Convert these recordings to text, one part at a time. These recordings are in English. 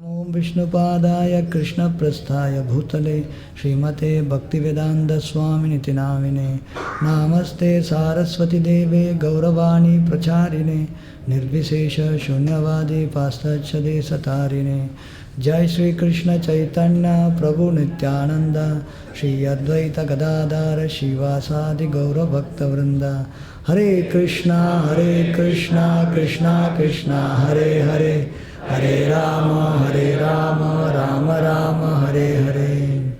Om Vishnupadaya Krishna Prasthaya Bhutale Srimate Bhaktivedanta Swami Nitinamine Namaste Saraswati Deve Gauravani Pracharine Nirvisesha Shunyavadi Pastachade Satarine Jai Sri Krishna Chaitanya Prabhu Nityananda Shri Advaita Gadadara Shivasadi Gaura Bhakta Vrinda Hare Krishna Krishna Krishna Hare Hare Hare Rama, Rama Rama, Hare Hare.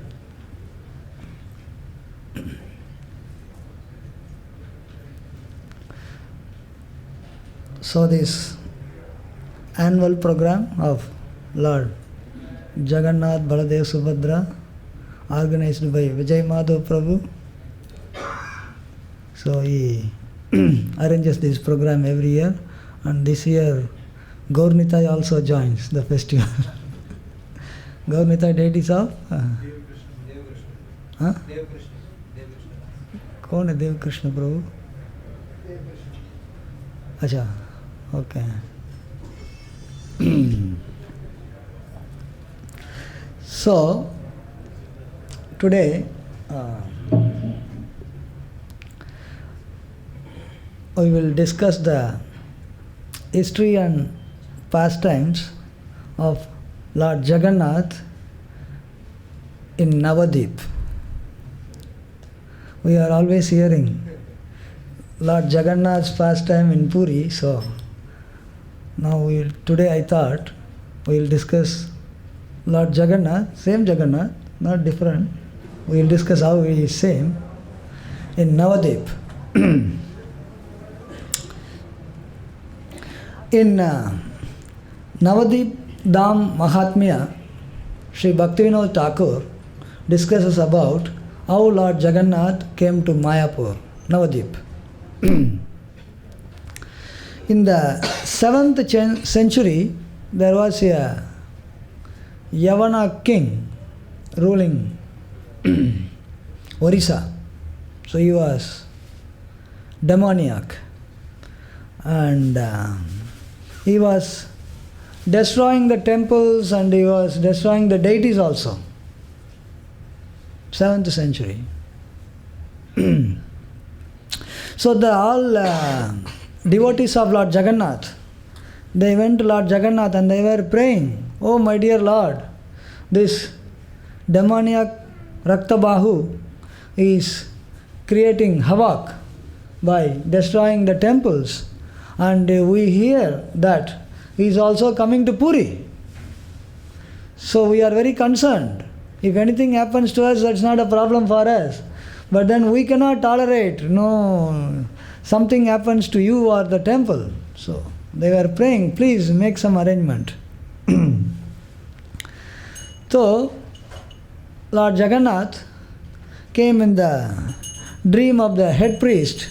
So this annual program of Lord Jagannath Baladev Subhadra, organized by Vijay Madhav Prabhu. So he arranges this program every year, and this year Gaurnitai also joins the festival. Gaurnitai deities of? कौन है देव कृष्ण प्रभु? अच्छा, okay. So today we will discuss the history and pastimes of Lord Jagannath in Nabadwip. We are always hearing Lord Jagannath's pastime in Puri, so now today I thought we will discuss Lord Jagannath, same Jagannath, not different. We will discuss how he is same in Nabadwip. In Navadip Dham Mahatmya, Sri Bhaktivinoda Thakur discusses about how Lord Jagannath came to Mayapur, Navadip. In the 7th century, there was a Yavana king ruling Orissa. So he was demoniac, and he was destroying the temples, and he was destroying the deities also. 7th century. So all devotees of Lord Jagannath, they went to Lord Jagannath and they were praying, "Oh my dear Lord, this demoniac Raktabahu is creating havoc by destroying the temples, and we hear that he is also coming to Puri. So we are very concerned. If anything happens to us, that's not a problem for us. But then we cannot tolerate, something happens to you or the temple." So they were praying, "Please make some arrangement." So Lord Jagannath came in the dream of the head priest,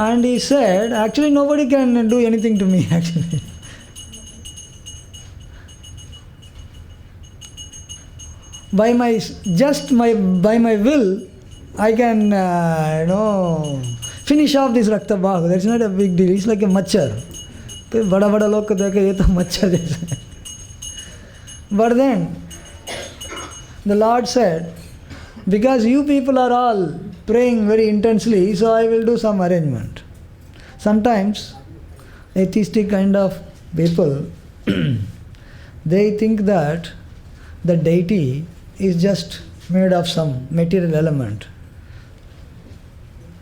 and he said, "Actually nobody can do anything to me actually. By my will, I can finish off this Raktabahu. That's not a big deal. It's like a machar. बड़ा बड़ा लोग को देखे ये तो मच्छर जैसा है." But then the Lord said, "Because you people are all praying very intensely, so I will do some arrangement." Sometimes atheistic kind of people they think that the deity is just made of some material element.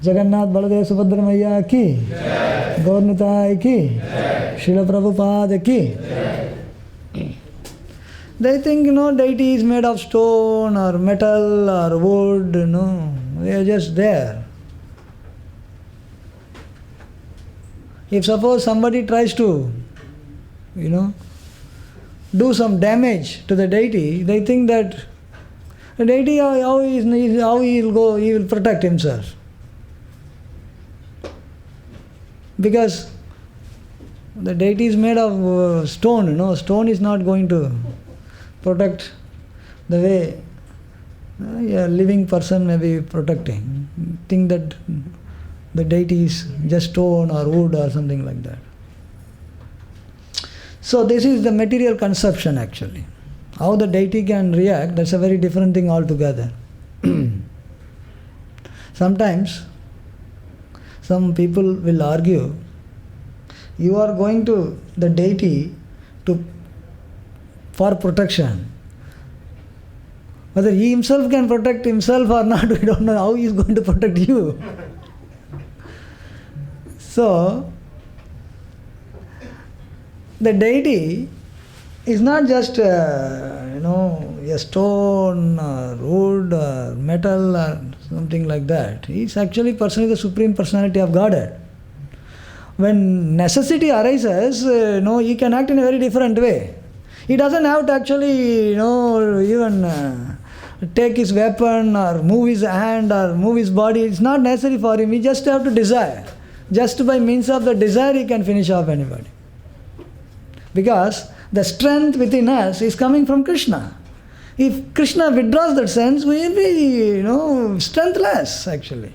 Jagannath Baladev Subhadra Maiya ki, Gaurnitai ki, Srila Prabhupada ki. They think, deity is made of stone or metal or wood, they are just there. If suppose somebody tries to, do some damage to the deity, they think that the deity, how he will protect himself. Because the deity is made of stone, stone is not going to protect the way a living person may be protecting. Think that the deity is just stone or wood or something like that. So this is the material conception actually. How the deity can react, that's a very different thing altogether. Sometimes some people will argue, you are going to the deity for protection. Whether he himself can protect himself or not, we don't know how he is going to protect you. So, the deity is not just a stone or wood or metal or something like that. He is actually personally the Supreme Personality of Godhead. When necessity arises, he can act in a very different way. He doesn't have to actually, even take his weapon or move his hand or move his body. It's not necessary for him. He just have to desire. Just by means of the desire, he can finish off anybody. Because the strength within us is coming from Krishna. If Krishna withdraws that sense, we will be, strengthless actually.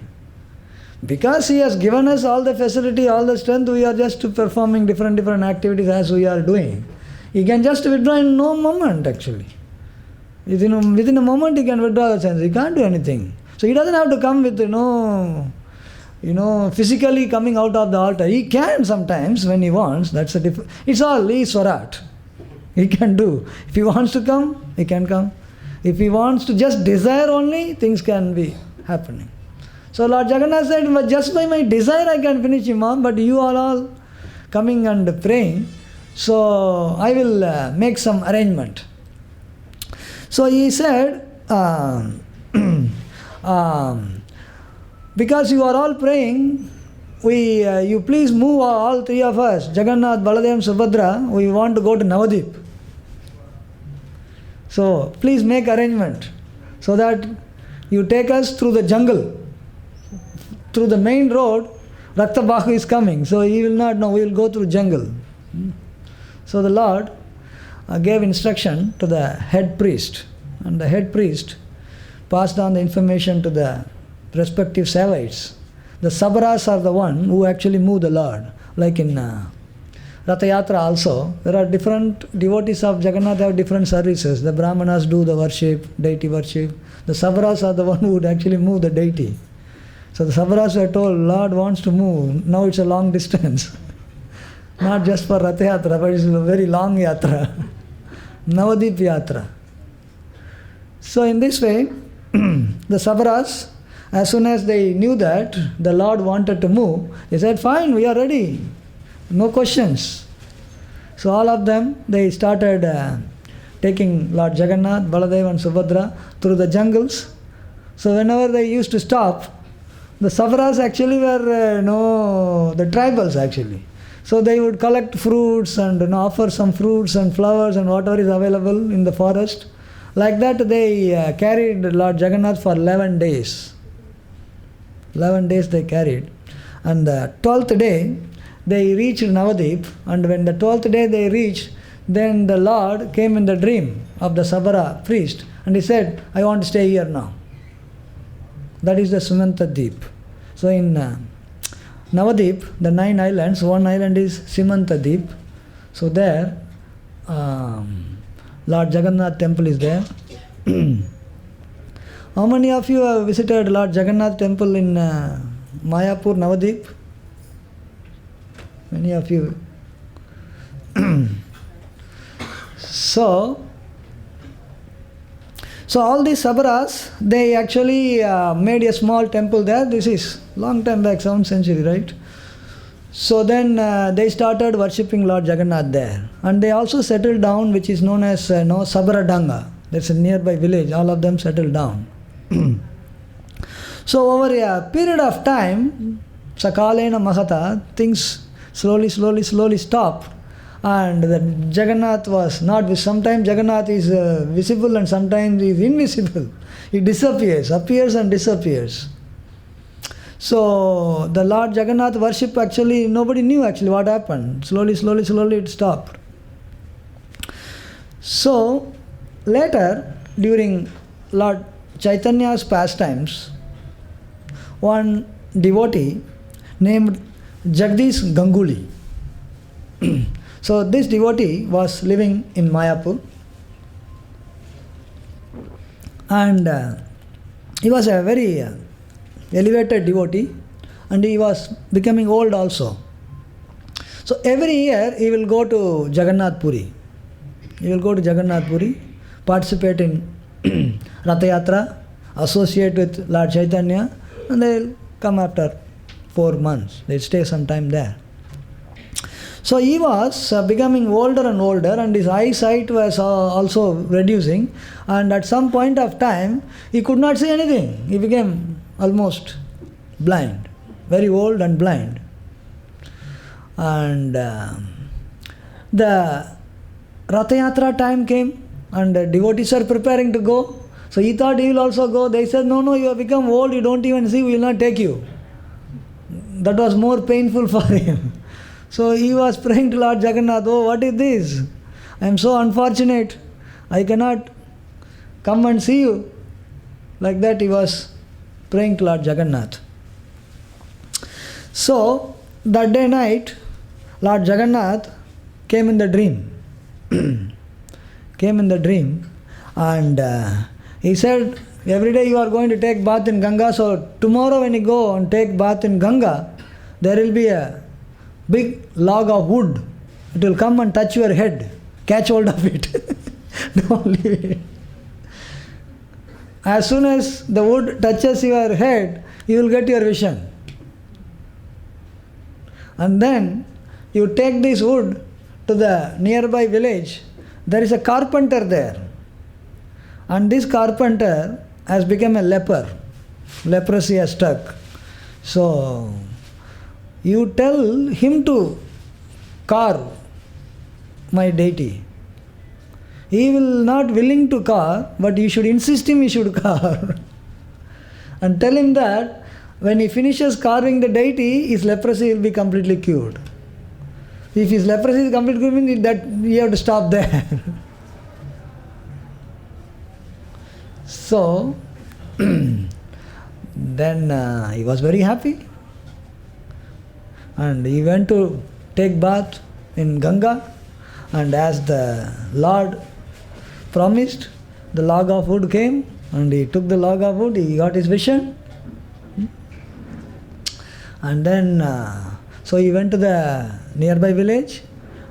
Because he has given us all the facility, all the strength, we are just performing different activities as we are doing. He can just withdraw in no moment actually. Within a moment he can withdraw the sense. He can't do anything. So he doesn't have to come with, physically coming out of the altar. He can sometimes when he wants. That's a different. It's all Swarat. He can do. If he wants to come, he can come. If he wants to just desire only, things can be happening. So Lord Jagannath said, just by my desire I can finish him off, but you are all coming and praying, so I will make some arrangement. So he said, because you are all praying, you please move all three of us, Jagannath, Baladev and Subhadra, we want to go to Nabadwip. So please make arrangement so that you take us through the jungle. Through the main road, Raktabahu is coming, so he will not know, we will go through jungle. So the Lord gave instruction to the head priest, and the head priest passed on the information to the respective Savites. The Sabras are the one who actually move the Lord. Like in Ratha Yatra also, there are different devotees of Jagannath have different services. The Brahmanas do the worship, deity worship. The Sabras are the one who would actually move the deity. So the Sabras were told, Lord wants to move, now it's a long distance. Not just for Ratha Yatra, but it's a very long Yatra. Nabadwip Yatra. So in this way, the Sabras, as soon as they knew that the Lord wanted to move, they said, fine, we are ready. No questions. So all of them, they started taking Lord Jagannath, Baladev and Subhadra through the jungles. So whenever they used to stop, the Sabras actually were, the tribals actually. So they would collect fruits and offer some fruits and flowers and whatever is available in the forest. Like that they carried Lord Jagannath for 11 days. 11 days they carried. And the 12th day, they reached Nabadwip, and when the 12th day they reached, then the Lord came in the dream of the Sabara priest, and he said, I want to stay here now. That is the Simantadweep. So in Nabadwip, the 9 islands, one island is Simantadweep. So there, Lord Jagannath temple is there. How many of you have visited Lord Jagannath temple in Mayapur, Nabadwip? Many of you. So all these Sabras, they actually made a small temple there. This is long time back, 7th century, right? So then they started worshipping Lord Jagannath there. And they also settled down, which is known as Sabaradanga. That's a nearby village. All of them settled down. So over a period of time, Sakalena Mahata, things slowly stopped. And the Jagannath was not, sometimes Jagannath is visible and sometimes he is invisible. He disappears, appears and disappears. So the Lord Jagannath worship actually, nobody knew actually what happened. Slowly it stopped. So later, during Lord Chaitanya's pastimes, one devotee named Jagdish Ganguly. So this devotee was living in Mayapur, and he was a very elevated devotee, and he was becoming old also. So every year he will go to Jagannath Puri. He will go to Jagannath Puri, participate in Ratha Yatra, associate with Lord Chaitanya, and they will come after 4 months. They stay some time there. So he was becoming older and older, and his eyesight was also reducing, and at some point of time he could not see anything. He became almost blind, very old and blind. And the Ratha Yatra time came, and the devotees are preparing to go. So he thought he will also go. They said, no, you have become old, you don't even see, we will not take you. That was more painful for him. So he was praying to Lord Jagannath, oh, what is this? I am so unfortunate. I cannot come and see you. Like that he was praying to Lord Jagannath. So that day night, Lord Jagannath came in the dream. And he said, every day you are going to take bath in Ganga, so tomorrow when you go and take bath in Ganga, there will be a big log of wood. It will come and touch your head. Catch hold of it. Don't leave it. As soon as the wood touches your head, you will get your vision. And then you take this wood to the nearby village. There is a carpenter there. And this carpenter has become a leper. Leprosy has struck. So you tell him to carve my deity. He will not willing to carve, but you should insist him he should carve. And tell him that when he finishes carving the deity, his leprosy will be completely cured. If his leprosy is completely cured, that you have to stop there. So then he was very happy, and he went to take bath in Ganga, and as the Lord promised, the log of wood came, and he took the log of wood, he got his vision. And then so he went to the nearby village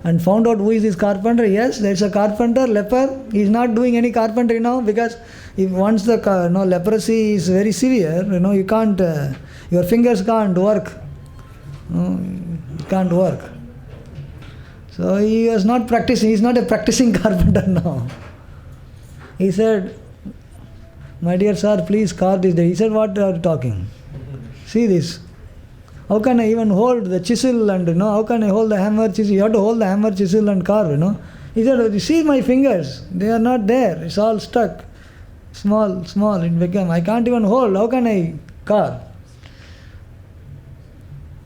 and found out who is this carpenter. Yes, there is a carpenter, leper. He is not doing any carpentry now, because if once the leprosy is very severe, you can't, your fingers can't work. Can't work. So he was not practicing. He is not a practicing carpenter now. He said, my dear sir, please carve this. He said, what are you talking? See this. How can I even hold the chisel and, how can I hold the hammer, chisel? You have to hold the hammer, chisel and carve, He said, see my fingers, they are not there. It's all stuck. Small, it became, I can't even hold. How can I carve?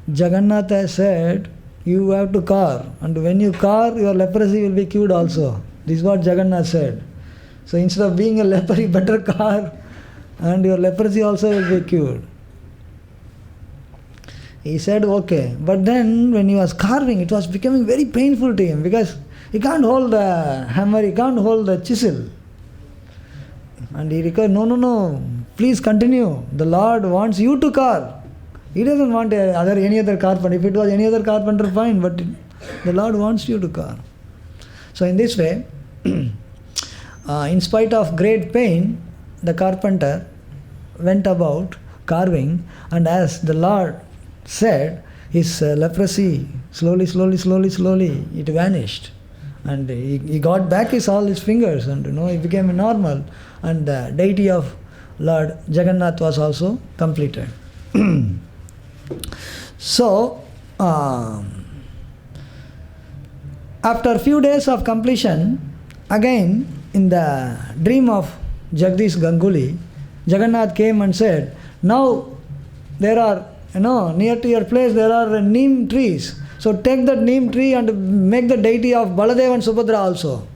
Jagannath has said, you have to carve. And when you carve, your leprosy will be cured also. This is what Jagannath said. So instead of being a leper, you better carve, and your leprosy also will be cured. He said, okay. But then when he was carving, it was becoming very painful to him, because he can't hold the hammer, he can't hold the chisel. And he required, no, please continue. The Lord wants you to carve. He doesn't want any other carpenter. If it was any other carpenter, fine, but the Lord wants you to carve. So in this way, in spite of great pain, the carpenter went about carving, and as the Lord said, his leprosy slowly, it vanished. And he got back all his fingers, and he became normal. And the deity of Lord Jagannath was also completed. So, after a few days of completion, again in the dream of Jagdish Ganguly, Jagannath came and said, now there are, near to your place there are neem trees. So take that neem tree and make the deity of Baladev and Subhadra also.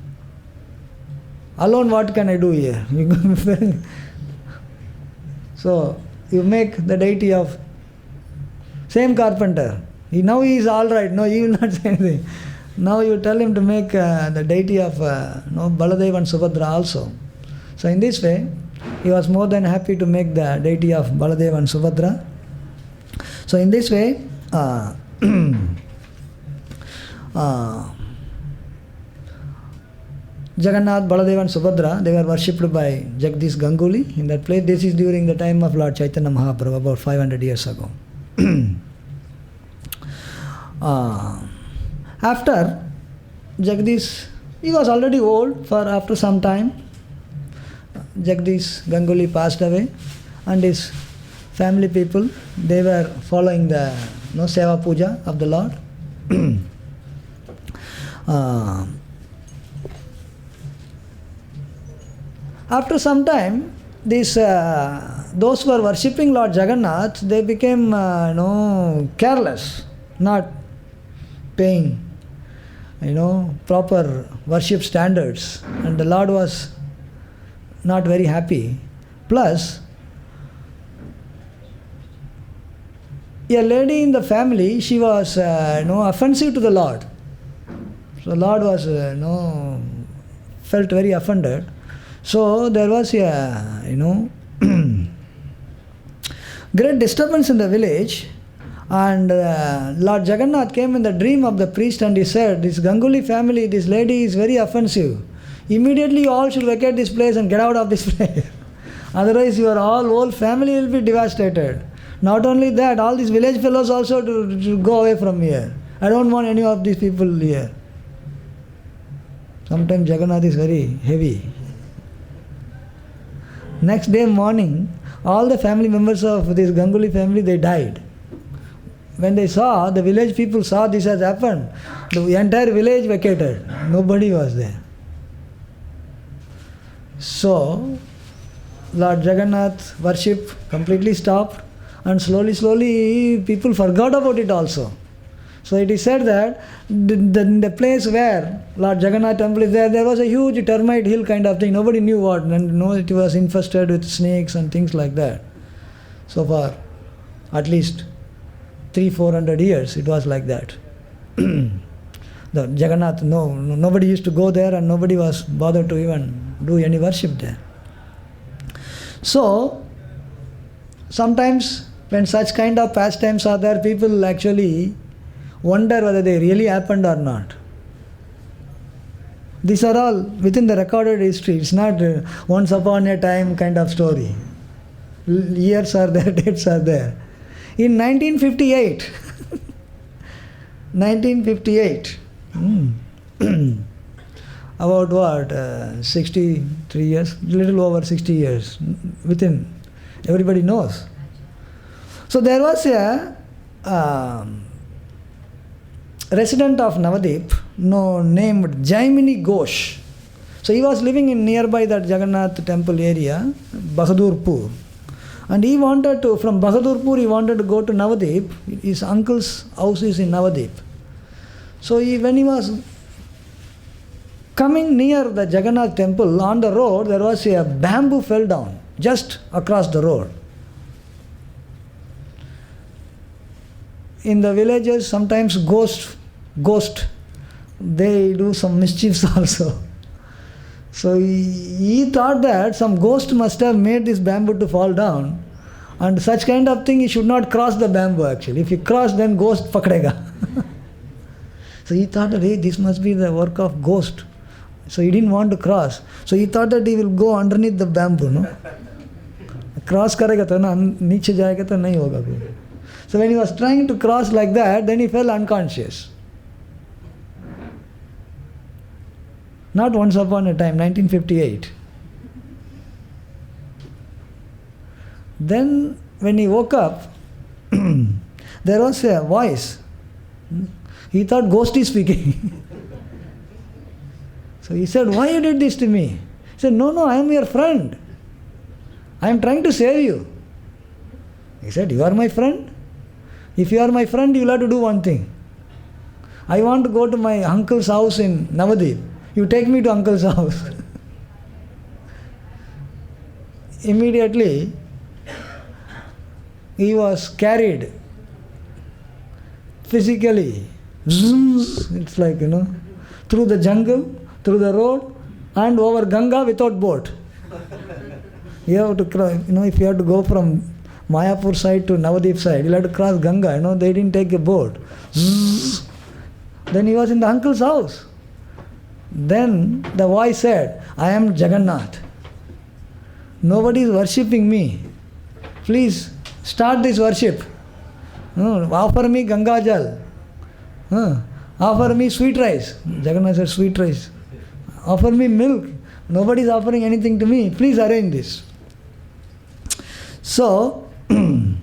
Alone what can I do here? So you make the deity of same carpenter. Now he is all right. No, he will not say anything. Now you tell him to make the deity of Baladev and Subhadra also. So in this way, he was more than happy to make the deity of Baladev and Subhadra. So in this way, Jagannath, Baladev and Subhadra, they were worshipped by Jagdish Ganguly in that place. This is during the time of Lord Chaitanya Mahaprabhu, about 500 years ago. After Jagdish, he was already old. After some time, Jagdish Ganguly passed away, and his family people, they were following the Seva Puja of the Lord. After some time, those who were worshipping Lord Jagannath, they became careless, not paying proper worship standards, and the Lord was not very happy. Plus, a lady in the family, she was offensive to the Lord. So the Lord was felt very offended. So there was a great disturbance in the village, and Lord Jagannath came in the dream of the priest, and he said, "This Ganguly family, this lady is very offensive. Immediately you all should vacate this place and get out of this place. Otherwise your whole family will be devastated. Not only that, all these village fellows also to go away from here. I don't want any of these people here." Sometimes Jagannath is very heavy. Next day morning, all the family members of this Ganguly family, they died. When they saw, the village people saw this has happened, the entire village vacated. Nobody was there. So, Lord Jagannath worship completely stopped, and slowly people forgot about it also. So it is said that the place where Lord Jagannath temple is there was a huge termite hill kind of thing. Nobody knew what, and it was infested with snakes and things like that. So for at least 300-400 years it was like that. The Jagannath, nobody used to go there, and nobody was bothered to even do any worship there. So sometimes when such kind of pastimes are there, people actually wonder whether they really happened or not. These are all within the recorded history. It's not once upon a time kind of story. Years are there, dates are there. In 1958, about what, 63 years, little over 60 years, within, everybody knows. So there was a resident of Nabadwip named Jaimini Ghosh. So he was living in nearby that Jagannath temple area, Bahadurpur. And he wanted to, from Bahadurpur, he wanted to go to Nabadwip. His uncle's house is in Nabadwip. So when he was coming near the Jagannath temple, on the road, there was a bamboo fell down, just across the road. In the villages, sometimes ghost, they do some mischiefs also. So he thought that some ghost must have made this bamboo to fall down, and such kind of thing he should not cross the bamboo actually. If he cross, then ghost pakdega. So he thought that, hey, this must be the work of ghost. So he didn't want to cross. So he thought that he will go underneath the bamboo, no? Cross karega to na, niche jayega to nahi hoga bhi. So when he was trying to cross like that, then he fell unconscious. Not once upon a time, 1958. Then when he woke up, there was a voice. He thought ghost is speaking. So he said, "Why you did this to me?" He said, No, I am your friend. I am trying to save you. He said, "You are my friend? If you are my friend, you will have to do one thing. I want to go to my uncle's house in Navadvip. You take me to uncle's house." Immediately, he was carried physically Zzz, it's like, through the jungle, through the road, and over Ganga without boat. You have to cross, if you have to go from Mayapur side to Nabadwip side, you'll have to cross Ganga, they didn't take a boat. Zzz. Then he was in the uncle's house. Then the voice said, I am Jagannath. Nobody is worshipping me. Please start this worship. Offer me Ganga Jal. Offer me sweet rice. Jagannath said, sweet rice. Offer me milk. Nobody is offering anything to me. Please arrange this. So, in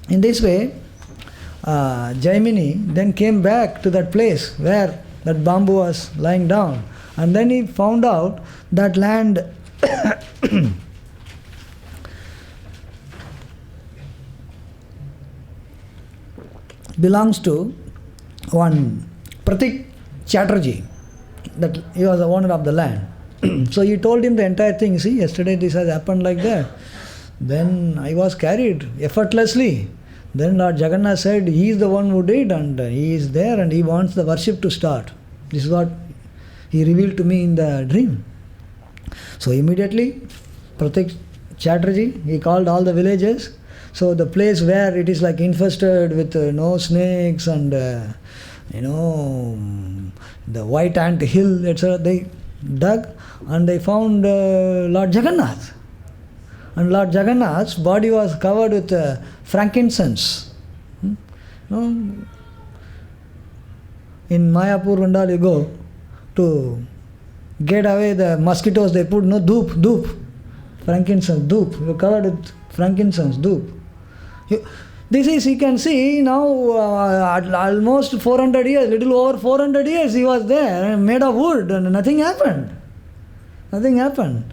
this way, Jaimini then came back to that place where that bamboo was lying down. And then he found out that land belongs to one Pratik Chatterjee, that he was the owner of the land. So he told him the entire thing. See, yesterday this has happened like that. Then I was carried effortlessly. Then Lord Jagannath said, he is the one who did, and he is there and he wants the worship to start. This is what he revealed to me in the dream. So immediately, Pratik Chatterjee, he called all the villages. So the place where it is like infested with snakes and the white ant hill, etc., they dug and they found Lord Jagannath. And Lord Jagannath's body was covered with frankincense. In Mayapur, Vandal, you go to get away the mosquitoes, they put doop, frankincense, doop. You're covered with frankincense, doop. This is, you can see now, almost 400 years, little over 400 years he was there, made of wood, and nothing happened. Nothing happened.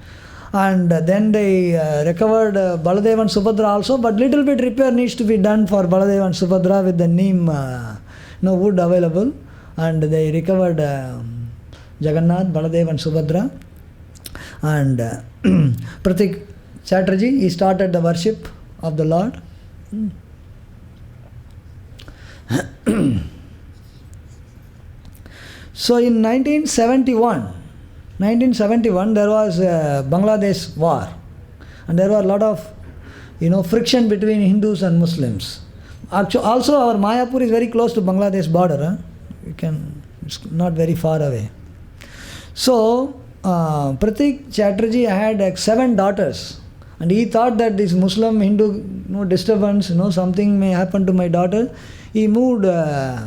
And then they recovered Baladev and Subhadra also, but little bit repair needs to be done for Baladev and Subhadra with the neem wood available. And they recovered Jagannath, Baladev and Subhadra. And Pratik Chatterjee, he started the worship of the Lord. So in 1971, there was a Bangladesh war, and there were a lot of friction between Hindus and Muslims. Also, our Mayapur is very close to Bangladesh border. It's not very far away. So Pratik Chatterjee had 7 daughters, and he thought that this Muslim-Hindu disturbance, something may happen to my daughter. He moved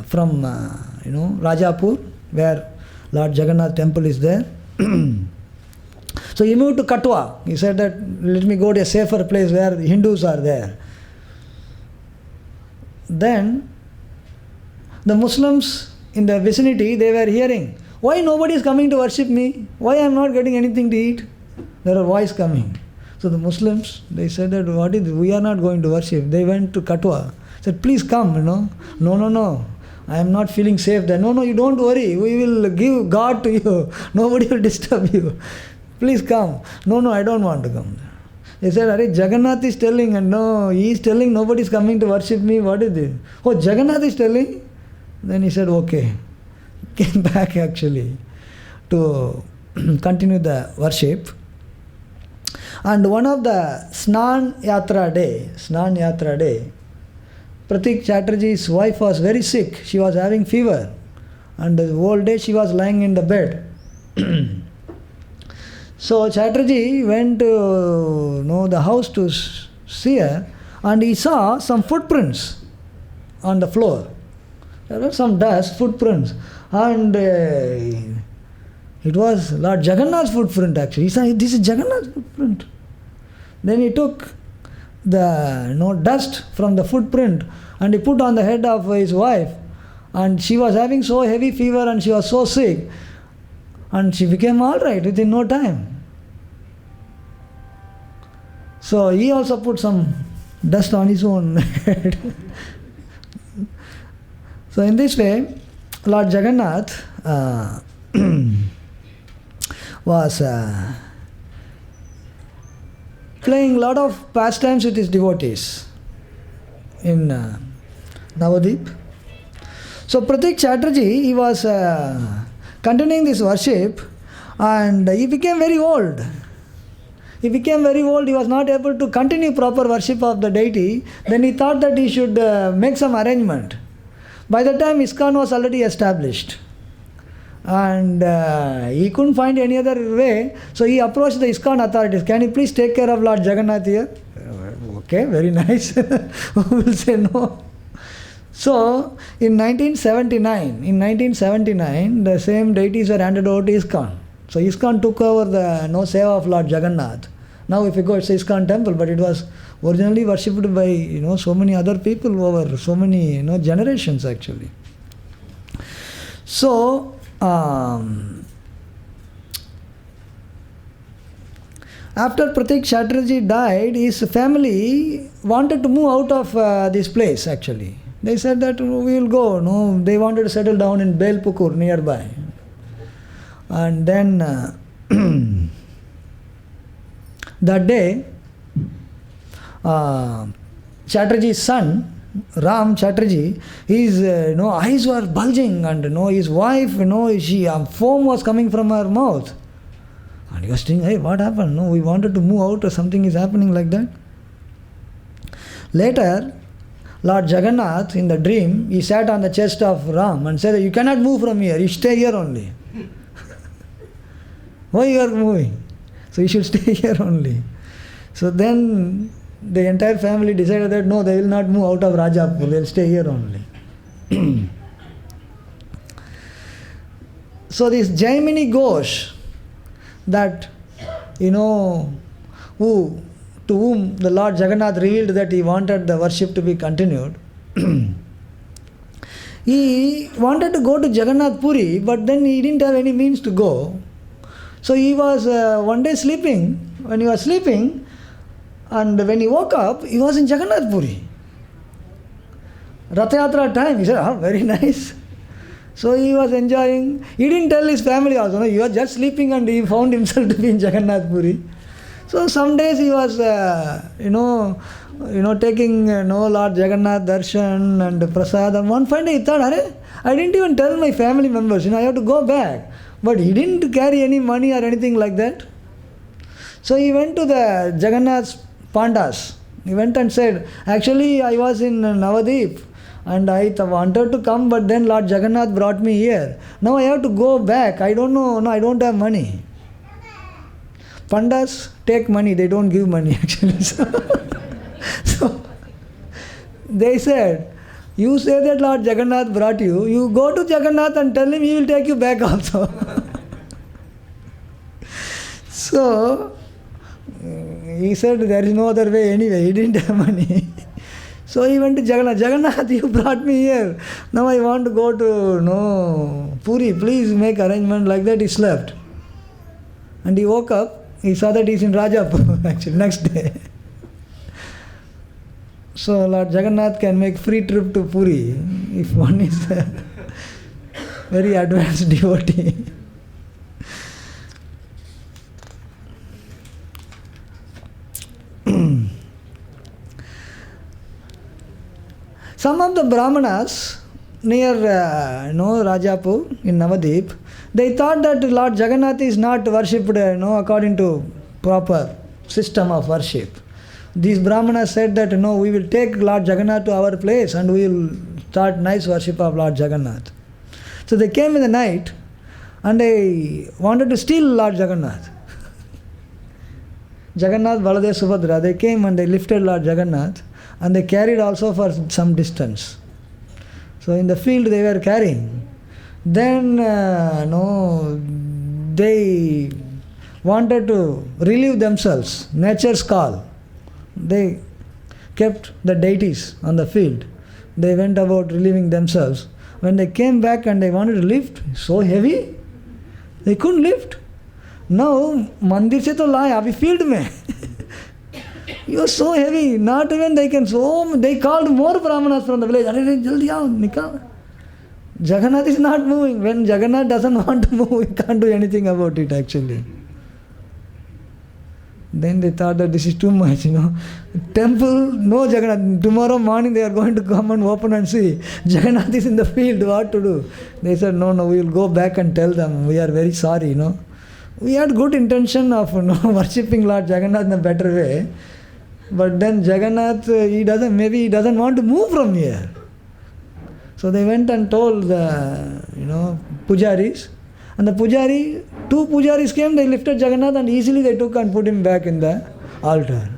from Rajapur, where Lord Jagannath temple is there. So he moved to Katwa. He said that, let me go to a safer place where the Hindus are there. Then the Muslims in the vicinity, they were hearing, why nobody is coming to worship me? Why I am not getting anything to eat? There are voices coming. So the Muslims, they said that, we are not going to worship. They went to Katwa. Said, please come, No. I am not feeling safe there. No, you don't worry. We will give God to you. Nobody will disturb you. Please come. No, I don't want to come. They said, Hare, Jagannath is telling, and no, he is telling nobody is coming to worship me. What is this? Oh, Jagannath is telling? Then he said, okay. Came back actually to continue the worship. And one of the Snan Yatra day, Pratik Chatterjee's wife was very sick. She was having fever. And the whole day she was lying in the bed. So Chatterjee went to the house to see her, and he saw some footprints on the floor. There were some dust, footprints. And it was Lord Jagannath's footprint actually. He said, this is Jagannath's footprint. Then he took the dust from the footprint and he put on the head of his wife, and she was having so heavy fever and she was so sick, and she became all right within no time. So he also put some dust on his own head. So in this way, Lord Jagannath was playing a lot of pastimes with his devotees in Nabadwip. So Pratik Chatterjee, he was continuing this worship, and he became very old. He became very old, he was not able to continue proper worship of the deity. Then he thought that he should make some arrangement. By the time ISKCON was already established, and he couldn't find any other way, so he approached the ISKCON authorities. Can you please take care of Lord Jagannath here? Okay, very nice. Who will say no? So in 1979, the same deities were handed over to ISKCON. So ISKCON took over the seva of Lord Jagannath. Now if you go, it's ISKCON temple, but it was originally worshipped by so many other people over so many generations actually. So after Pratik Chatterjee died, his family wanted to move out of this place actually. They said that we will go. No, they wanted to settle down in Belpukur nearby. And then that day, Chatterjee's son, Ram Chatterjee, his eyes were bulging, and his wife, she foam was coming from her mouth. And he was thinking, hey, what happened? No, we wanted to move out or something is happening like that. Later, Lord Jagannath, in the dream, he sat on the chest of Ram and said, you cannot move from here, you stay here only. Why you are moving? So you should stay here only. So then the entire family decided that no, they will not move out of Rajapur, they will stay here only. So this Jaimini Ghosh, that to whom the Lord Jagannath revealed that he wanted the worship to be continued, he wanted to go to Jagannath Puri, but then he didn't have any means to go. So he was one day sleeping. When he was sleeping, and when he woke up, he was in Jagannath Puri. Rath Yatra time. He said, very nice. So he was enjoying. He didn't tell his family also. No, he was just sleeping and he found himself to be in Jagannath Puri. So some days he was, taking Lord Jagannath darshan and prasad. And one fine day he thought, Hare, I didn't even tell my family members. I have to go back. But he didn't carry any money or anything like that. So he went to the Jagannath's Pandas. He went and said, actually I was in Nabadwip and I wanted to come, but then Lord Jagannath brought me here. Now I have to go back. I don't know. No, I don't have money. Pandas take money. They don't give money actually. So they said, you say that Lord Jagannath brought you. You go to Jagannath and tell him he will take you back also. So he said there is no other way anyway. He didn't have money. So he went to Jagannath. Jagannath, you brought me here. Now I want to go to Puri. Please make arrangement like that. He slept. And he woke up. He saw that he's in Rajapur actually next day. So Lord Jagannath can make free trip to Puri if one is a very advanced devotee. Some of the Brahmanas near Rajapur in Navadvip, they thought that Lord Jagannath is not worshipped according to proper system of worship. These Brahmanas said that we will take Lord Jagannath to our place and we will start nice worship of Lord Jagannath. So they came in the night and they wanted to steal Lord Jagannath. Jagannath, Baladev, Subhadra, they came and they lifted Lord Jagannath and they carried also for some distance. So in the field they were carrying. Then they wanted to relieve themselves, nature's call. They kept the deities on the field. They went about relieving themselves. When they came back and they wanted to lift, so heavy, they couldn't lift. Now, mandir se to laye, abhi field mein. It was so heavy, not even they can, they called more Brahmanas from the village. Arre, jaldi aao, nikal. Jagannath is not moving. When Jagannath doesn't want to move, we can't do anything about it actually. Then they thought that this is too much, Temple, no Jagannath. Tomorrow morning they are going to come and open and see. Jagannath is in the field, what to do? They said, no, we will go back and tell them, we are very sorry, We had good intention of worshipping Lord Jagannath in a better way. But then Jagannath, he doesn't want to move from here. So they went and told the, pujaris. And the two pujaris came, they lifted Jagannath and easily they took and put him back in the altar.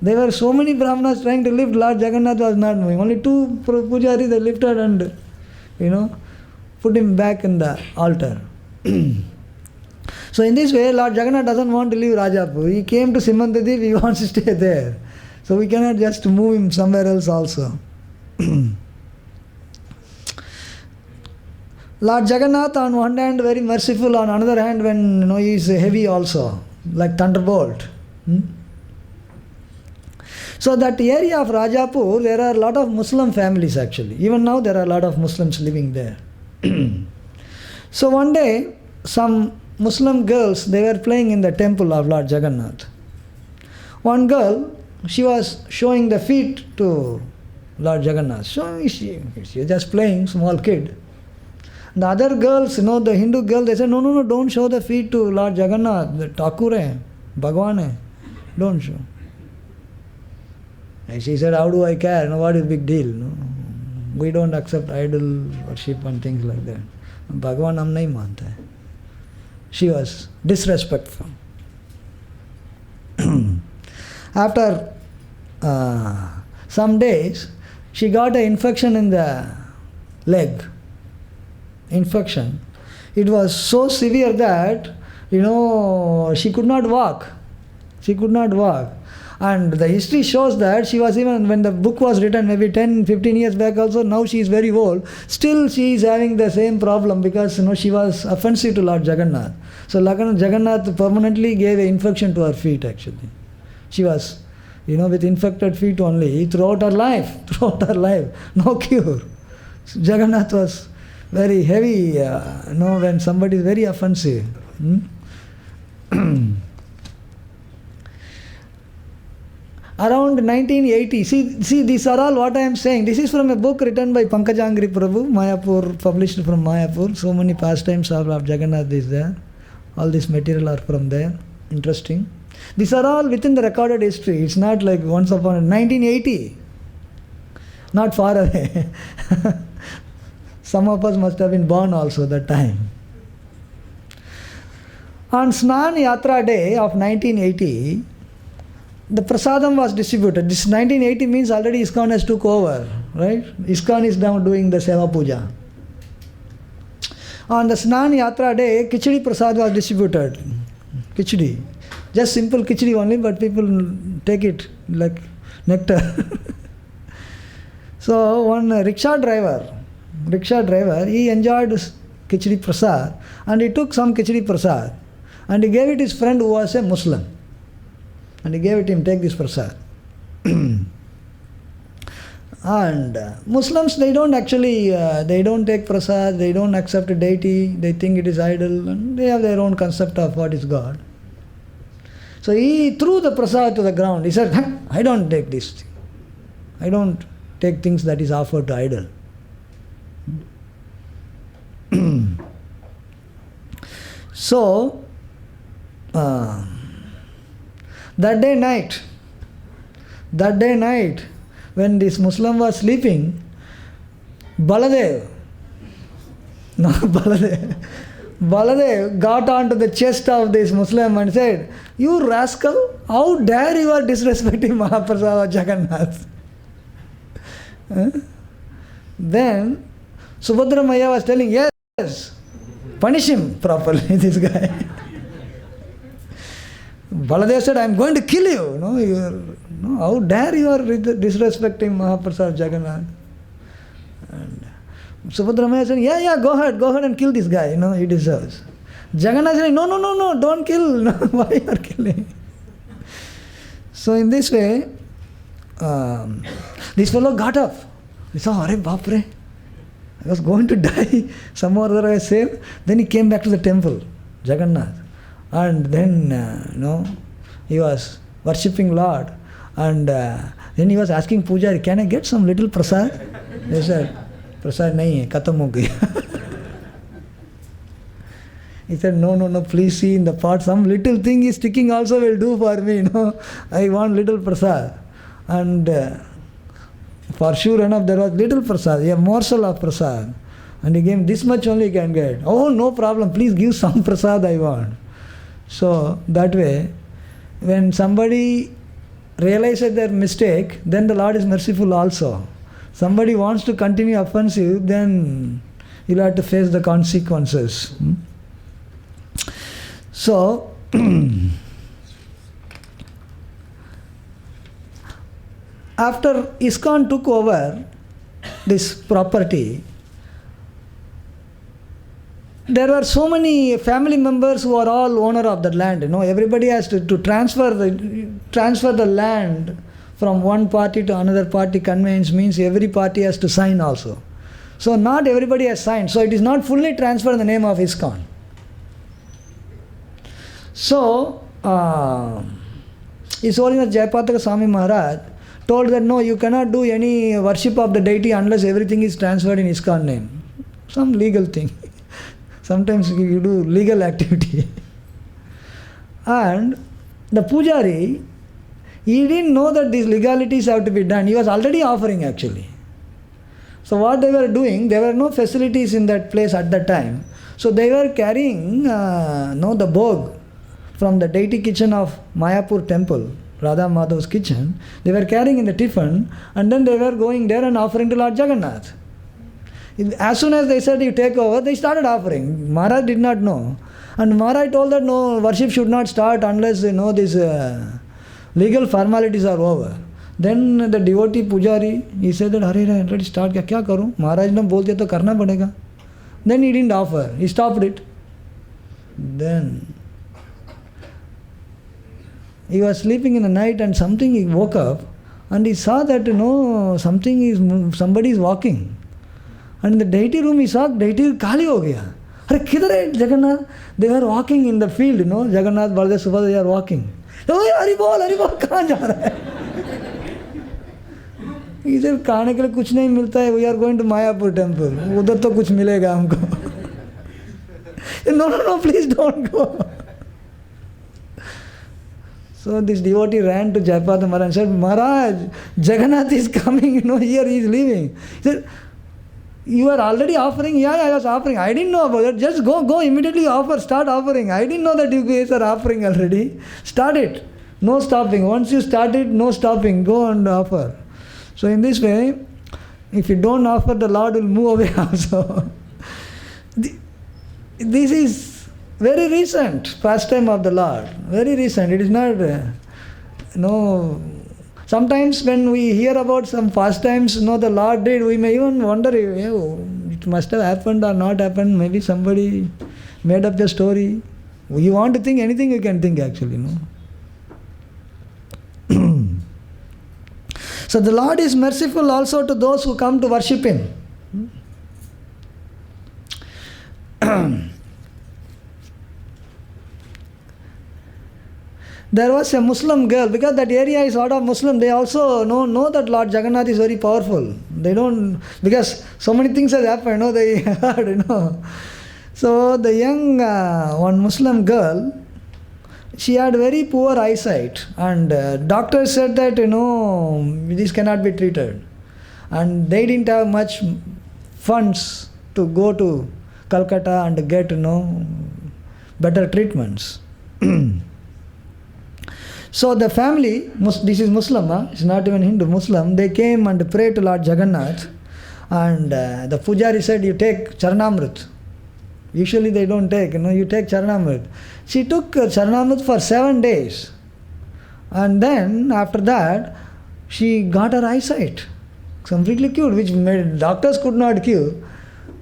There were so many Brahmanas trying to lift Lord Jagannath was not moving. Only two pujaris they lifted and, put him back in the altar. So in this way, Lord Jagannath doesn't want to leave Rajapur. He came to Simantadip, he wants to stay there. So we cannot just move him somewhere else also. Lord Jagannath on one hand very merciful, on another hand when he is heavy also, like thunderbolt. So that area of Rajapur, there are a lot of Muslim families actually. Even now there are a lot of Muslims living there. So one day, some Muslim girls, they were playing in the temple of Lord Jagannath. One girl, she was showing the feet to Lord Jagannath. So she was just playing, small kid. The other girls, the Hindu girl, they said, no, don't show the feet to Lord Jagannath, the Thakur hai, Bhagwan hai, don't show. And she said, how do I care? What is the big deal? We don't accept idol worship and things like that. Bhagwan hum nahi manta hai. She was disrespectful. After some days, she got an infection in the leg. Infection. It was so severe that, she could not walk. She could not walk. And the history shows that she was even, when the book was written maybe 10, 15 years back also, now she is very old. Still she is having the same problem because, she was offensive to Lord Jagannath. So Lord Jagannath permanently gave an infection to her feet actually. She was, with infected feet only throughout her life. No cure. So Jagannath was very heavy, when somebody is very offensive. Around 1980, see, these are all what I am saying. This is from a book written by Pankajangri Prabhu, Mayapur, published from Mayapur. So many pastimes of Lord Jagannath is there. All this material are from there. Interesting. These are all within the recorded history. It's not like once upon 1980. Not far away. Some of us must have been born also that time. On Snan Yatra Day of 1980, the prasadam was distributed. This 1980 means already ISKCON has took over, right? ISKCON is now doing the Seva Puja. On the Snan Yatra Day, Khichdi Prasad was distributed. Khichdi. Just simple khichdi only, but people take it like nectar. So one rickshaw driver, he enjoyed khichdi prasad and he took some khichdi prasad and he gave it his friend who was a Muslim. And he gave it him, take this prasad. And Muslims, they don't actually, they don't take prasad, they don't accept a deity, they think it is idol, and they have their own concept of what is God. So he threw the prasad to the ground. He said, I don't take this thing. I don't take things that is offered to idol. So, that day night, when this Muslim was sleeping, Baladev got onto the chest of this Muslim and said, you rascal, how dare you are disrespecting Mahaprasad of Jagannath? Then Subhadra Maya was telling, yes, punish him properly, this guy. Baladev said, I am going to kill you. How dare you are disrespecting Mahaprasad of Jagannath? And Subhadra Maya said, yeah, go ahead and kill this guy, he deserves. Jagannath said, no, don't kill. Why you are killing? So in this way, this fellow got up. He saw, Hare Bapre, I was going to die. Somehow or other I was saved. Then he came back to the temple, Jagannath. And then, he was worshipping Lord. And then he was asking Pujari, can I get some little prasad? They said, prasad nahi hai, khatam ho gaya. He said, no, please see in the pot, some little thing is sticking also will do for me, I want little prasad. And for sure enough, there was little prasad, a morsel of prasad. And he gave, this much only you can get. Oh, no problem, please give some prasad I want. So, that way, when somebody realizes their mistake, then the Lord is merciful also. Somebody wants to continue offensive, then you'll have to face the consequences. So, after ISKCON took over this property, there were so many family members who are all owner of that land. Everybody has to transfer the land from one party to another party. Conveyance means every party has to sign also. So not everybody has signed. So it is not fully transferred in the name of ISKCON. So His Holiness Jayapataka Swami Maharaj told that no, you cannot do any worship of the deity unless everything is transferred in ISKCON name. Some legal thing. Sometimes you do legal activity. And the Pujari, he didn't know that these legalities have to be done. He was already offering actually. So what they were doing, there were no facilities in that place at that time. So they were carrying the bhog from the deity kitchen of Mayapur temple, Radha Madhav's kitchen. They were carrying in the tiffin, and then they were going there and offering to Lord Jagannath. As soon as they said you take over, they started offering. Maharaj did not know. And Maharaj told that no, worship should not start unless these legal formalities are over. Then the devotee Pujari, he said that Hare, let's start. Kya karu? Maharaj ne bolte to karna padega. Then he didn't offer. He stopped it. Then he was sleeping in the night and something, he woke up and he saw that somebody is walking. And in the deity room he saw deity khali ho gaya. Hare, kidhar hai Jagannath? They were walking in the field, Jagannath, Baladev, Subhadra, they are walking. Oh, Hari bol, kahan ja raha hai? He said, खाने के लिए कुछ नहीं मिलता है, we are going to Mayapur temple. उधर तो कुछ मिलेगा हमको. No, please don't go. So this devotee ran to Jayapataka Maharaj and said, Maharaj, Jagannath is coming, here he is leaving. He said, you are already offering? Yeah, I was offering. I didn't know about it. Just go immediately offer, start offering. I didn't know that you guys are offering already. Start it. No stopping. Once you start it, no stopping. Go and offer. So in this way, if you don't offer, the Lord will move away also. This is very recent pastime of the Lord. Very recent. It is not, Sometimes when we hear about some pastimes, the Lord did, we may even wonder, it must have happened or not happened. Maybe somebody made up the story. You want to think anything, you can think actually, So the Lord is merciful also to those who come to worship Him. There was a Muslim girl, because that area is sort of Muslim, they also know that Lord Jagannath is very powerful. They don't, because so many things have happened, they heard, So the young, one Muslim girl, she had very poor eyesight, and doctors said that, this cannot be treated. And they didn't have much funds to go to Calcutta and get, better treatments. So the family, this is Muslim, it's not even Hindu, Muslim, they came and prayed to Lord Jagannath, and the Pujari said, you take Charanamrit. Usually they don't take, you take Charanamrit. She took Charanamrit for 7 days, and then after that, she got her eyesight completely cured, which doctors could not cure.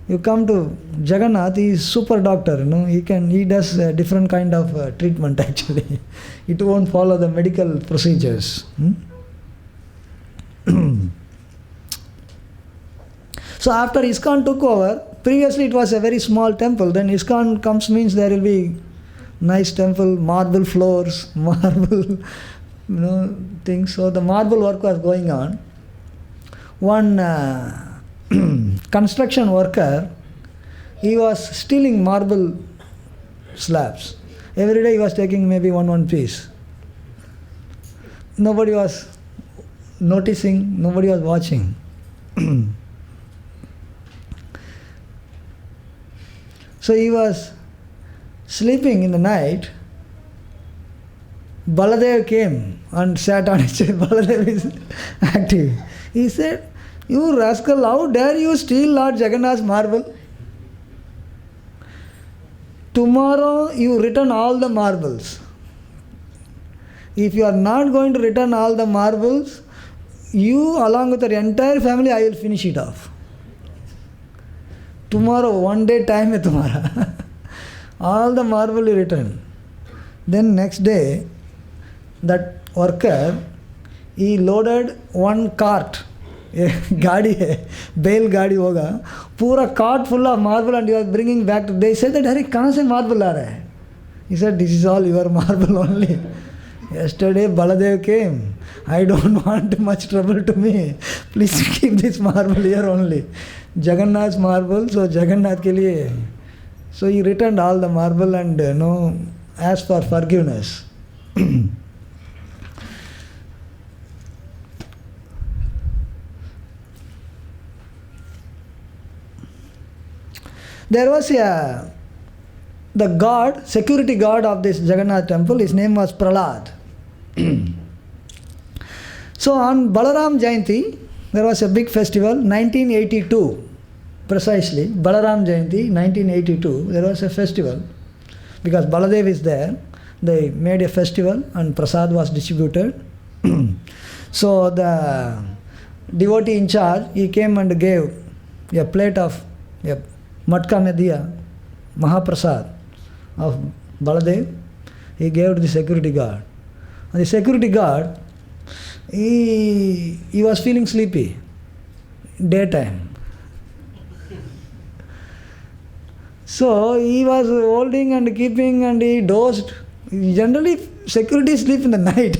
You come to Jagannath, he is super doctor, he does a different kind of treatment actually. It won't follow the medical procedures. So after ISKCON took over, previously it was a very small temple, then ISKCON comes means there will be Nice temple, marble floors, marble things. So the marble work was going on. One construction worker, he was stealing marble slabs. Every day he was taking maybe one piece. Nobody was noticing, nobody was watching. So he was sleeping in the night. Baladev came and sat on his chair. Baladev is active. He said, "You rascal, how dare you steal Lord Jagannath's marble? Tomorrow you return all the marbles. If you are not going to return all the marbles, you along with your entire family, I will finish it off. Tomorrow, one day time hai tumhara." All the marble you return. Then next day, that worker, he loaded one cart. गाड़ी है, बैल गाड़ी होगा, पूरा cart full of marble and he was bringing back. They said that, "Hare, कहाँ से marble आ रहा है?" He said, "This is all your marble only. Yesterday Baladev came. I don't want much trouble to me. Please keep this marble here only. Jagannath's marble, so Jagannath के लिए." So he returned all the marble and asked for forgiveness. There was the god, security guard of this Jagannath temple, his name was Prahlad. So on Balaram Jayanti, there was a big festival, 1982, precisely, Balaram Jayanti, 1982, there was a festival. Because Baladev is there, they made a festival and prasad was distributed. So the devotee in charge, he came and gave a plate of Matka Mediya, Mahaprasad of Baladev. He gave to the security guard. And the security guard, he was feeling sleepy, daytime. So he was holding and keeping and he dozed. Generally, security sleep in the night.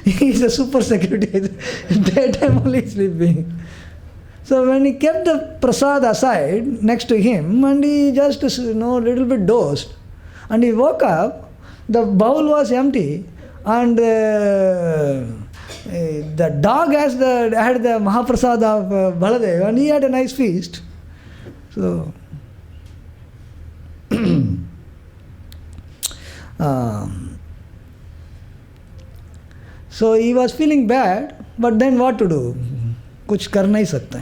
He is a super security. Daytime only sleeping. So when he kept the prasad aside next to him and he just little bit dozed and he woke up, the bowl was empty and the dog had the Mahaprasad of Baladev and he had a nice feast. So so he was feeling bad, but then what to do? कुछ कर नहीं सकते.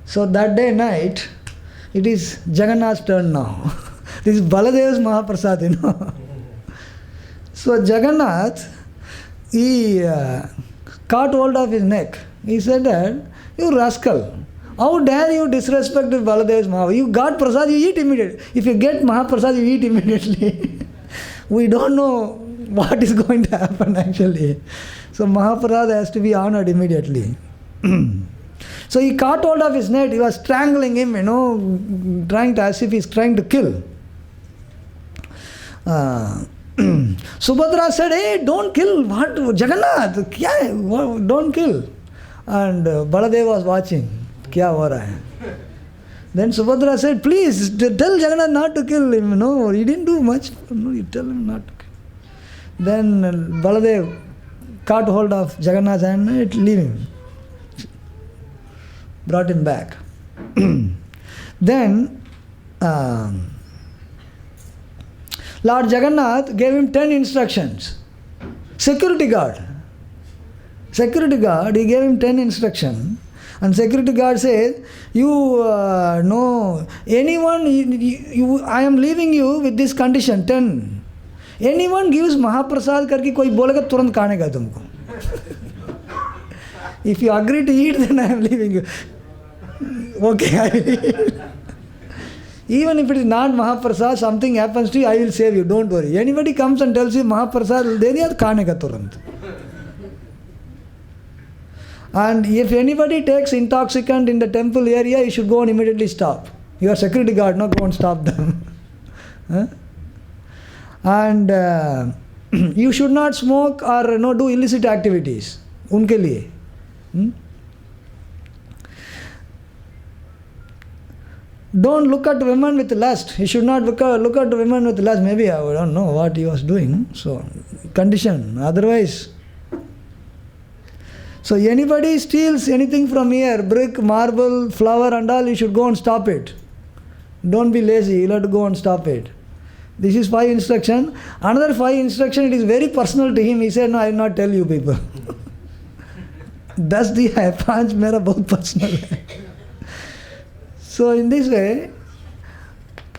So that day night, it is Jagannath's turn now. This is Baladev's Mahaprasad, So Jagannath, he caught hold of his neck. He said that, "You rascal, how dare you disrespect Baladev's Mahaprasad? You got prasad, you eat immediately. If you get Mahaprasad, you eat immediately." We don't know what is going to happen actually. So Mahaprasad has to be honored immediately. So he caught hold of his neck, he was strangling him, trying to, as if he's trying to kill. Subhadra said, "Hey, don't kill, what, Jagannath, kya hai? Don't kill." And Baladev was watching, kya ho raha hai? Then Subhadra said, "Please, tell Jagannath not to kill him, no, he didn't do much, no, you tell him not to kill." Then Baladev caught hold of Jagannath's hand and leave him. Brought him back. Then Lord Jagannath gave him 10 instructions. Security guard, he gave him 10 instructions. And security guard says, anyone, I am leaving you with this condition, 10. Anyone gives Mahaprasad करके कोई बोलेगा तुरंत खाने का तुमको. If you agree to eat, then I am leaving you. Okay, I will eat. Even if it is not Mahaprasad, something happens to you, I will save you, don't worry. Anybody comes and tells you Mahaprasad, दे दिया खाने का तुरंत. And if anybody takes intoxicant in the temple area, you should go and immediately stop. You are security guard, no, go and stop them. And you should not smoke or do illicit activities. उनके लिए. Don't look at women with lust. He should not look at women with lust. Maybe I don't know what he was doing. So, condition. Otherwise, so anybody steals anything from here, brick, marble, flower and all, you should go and stop it. Don't be lazy. You'll have to go and stop it. This is 5 instruction. Another 5 instruction, it is very personal to him. He said, no, I will not tell you people. That's the 5 mera bahut personal hai. So in this way,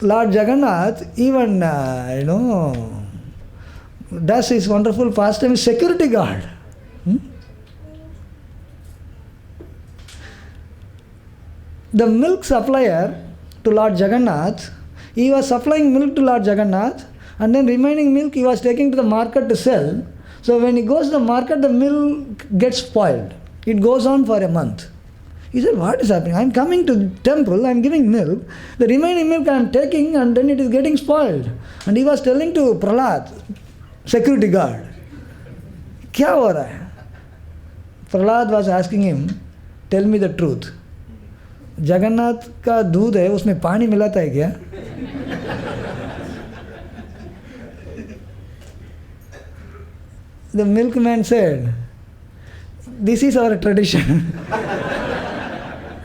Lord Jagannath even, does his wonderful pastime as security guard. The milk supplier to Lord Jagannath, he was supplying milk to Lord Jagannath, and then remaining milk he was taking to the market to sell. So when he goes to the market, the milk gets spoiled. It goes on for a month. He said, what is happening? I am coming to the temple, I am giving milk. The remaining milk I am taking and then it is getting spoiled. And he was telling to Prahlad, security guard, क्या हो रहा है? Prahlad was asking him, tell me the truth. Jagannath का दूध है, उसमें पानी मिलाता है क्या? The milkman said, this is our tradition.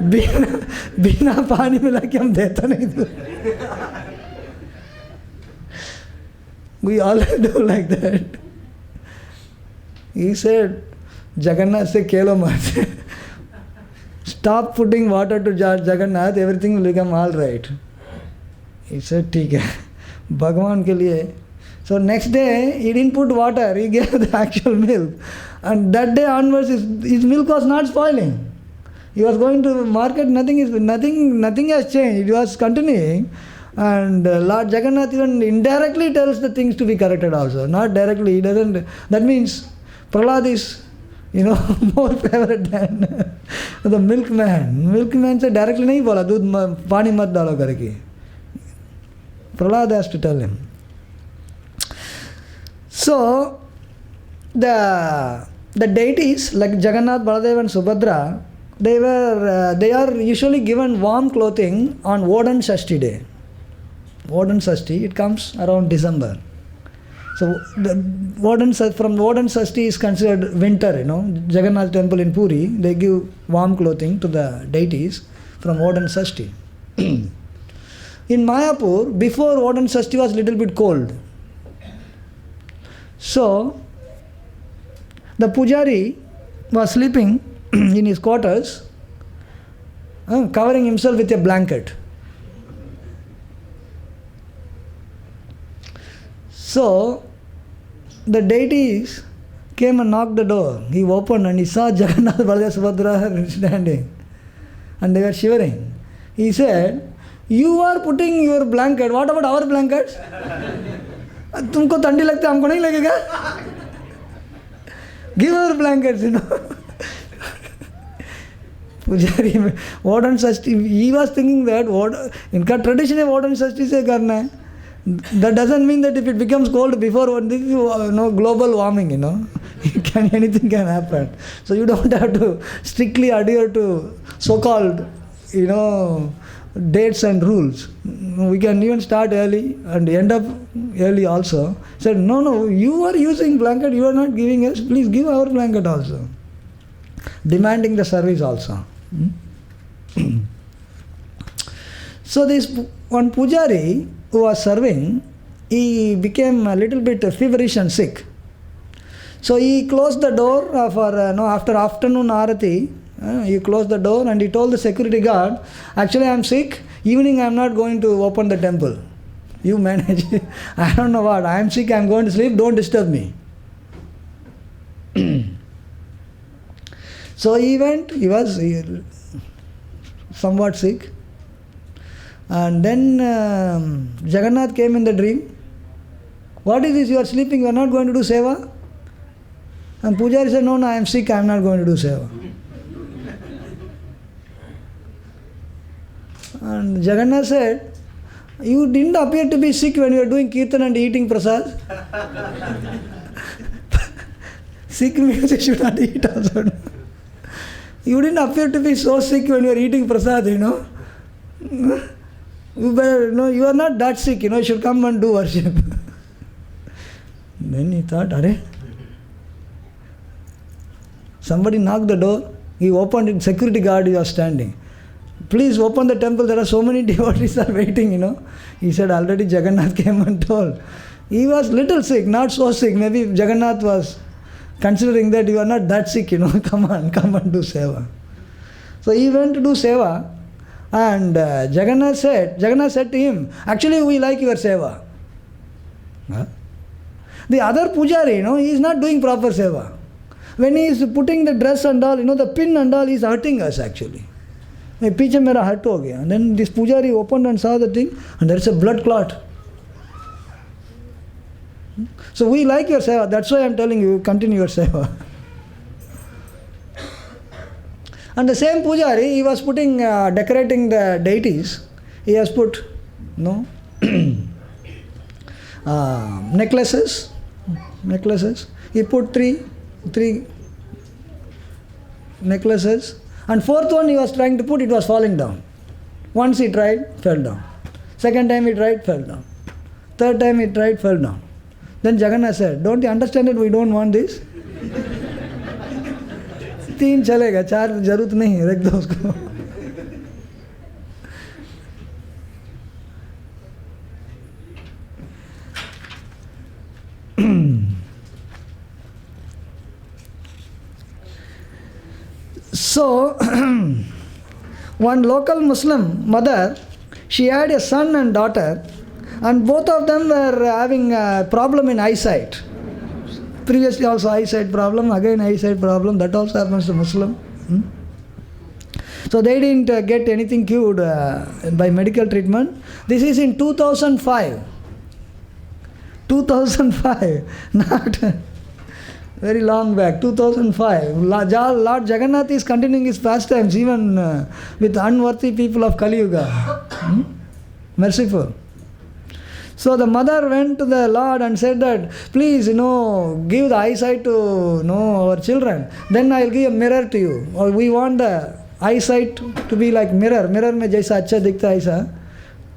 बिना पानी मिला के हम देता नहीं दूध. We all do like that. He said, Jagannath से खेलो मत. Stop putting water to Jagannath, everything will become all right. He said, ठीक है, भगवान के लिए. So next day, he didn't put water, he gave the actual milk. And that day onwards, his milk was not spoiling. He was going to market, nothing has changed. It was continuing. And Lord Jagannath even indirectly tells the things to be corrected also. Not directly, he doesn't. That means Prahlad is, more favorite than the milkman. Milkman said directly nahi bola, doodh pani mat dalo karke. Prahlad has to tell him. So, the deities like Jagannath, Baladev and Subhadra, they are usually given warm clothing on Vodhan Shashti day. Vodhan Shashti, it comes around December. So from Vodhan Shashti is considered winter, Jagannath temple in Puri, they give warm clothing to the deities from Vodhan Shashti. In Mayapur, before Vodhan Shashti was little bit cold. So, the pujari was sleeping in his quarters, covering himself with a blanket. So, the deities came and knocked the door. He opened and he saw Jagannath, Baladev, Subhadra standing. And they were shivering. He said, you are putting your blanket, what about our blankets? तुमको ठंडी लगता है, हमको नहीं लगेगा? Give our blankets, पुजारी में Vodhan Shashti, he was thinking that इनका tradition है Vodhan Shashti से करना है. That doesn't mean that if it becomes cold before, this is global warming, anything can happen. So you don't have to strictly adhere to so-called, dates and rules. We can even start early and end up early also. Said, no, you are using blanket, you are not giving us, please give our blanket also. Demanding the service also. So this one pujari who was serving, he became a little bit feverish and sick. So he closed the door after afternoon arati. He closed the door and he told the security guard, actually I am sick, evening I am not going to open the temple. You manage. I don't know what, I am sick, I am going to sleep, don't disturb me. So he went, he was somewhat sick. And then Jagannath came in the dream. What is this, you are sleeping, you are not going to do seva? And Pujari said, no, I am sick, I am not going to do seva. And Jagannath said, You didn't appear to be sick when you were doing kirtan and eating prasad. Sick means you should not eat also. You didn't appear to be so sick when you were eating prasad, You better, you are not that sick, you should come and do worship. Then he thought, Hare. Somebody knocked the door. He opened it. Security guard was standing. Please open the temple. There are so many devotees are waiting, He said, already Jagannath came and told. He was little sick, not so sick. Maybe Jagannath was considering that you are not that sick, Come and do seva. So he went to do seva. And Jagannath said to him, actually we like your seva. Huh? The other pujari, he is not doing proper seva. When he is putting the dress and all, the pin and all, he is hurting us actually. Piche mera hurt ho gaya. And then this pujari opened and saw the thing, and there is a blood clot. So we like your seva. That's why I am telling you, continue your seva. And the same pujari, he was putting, decorating the deities. He has put, necklaces. He put three necklaces. And fourth one he was trying to put, it was falling down. Once he tried, fell down. Second time he tried, fell down. Third time he tried, fell down. Then Jagannath said, don't you understand that we don't want this? 3 चलेगा, 4 जरूरत नहीं है, रख दो उसको. So, one local Muslim mother, she had a son and daughter, and both of them were having a problem in eyesight. Previously also eyesight problem, again eyesight problem, that also happens to Muslim. So they didn't get anything cured by medical treatment. This is in 2005. 2005, not very long back, 2005. Lord Jagannath is continuing his pastimes even with unworthy people of Kali Yuga. Merciful. So the mother went to the Lord and said that, please, give the eyesight to our children. Then I will give a mirror to you. Or we want the eyesight to be like mirror. Mirror mein jaisa acha dikhta aisa.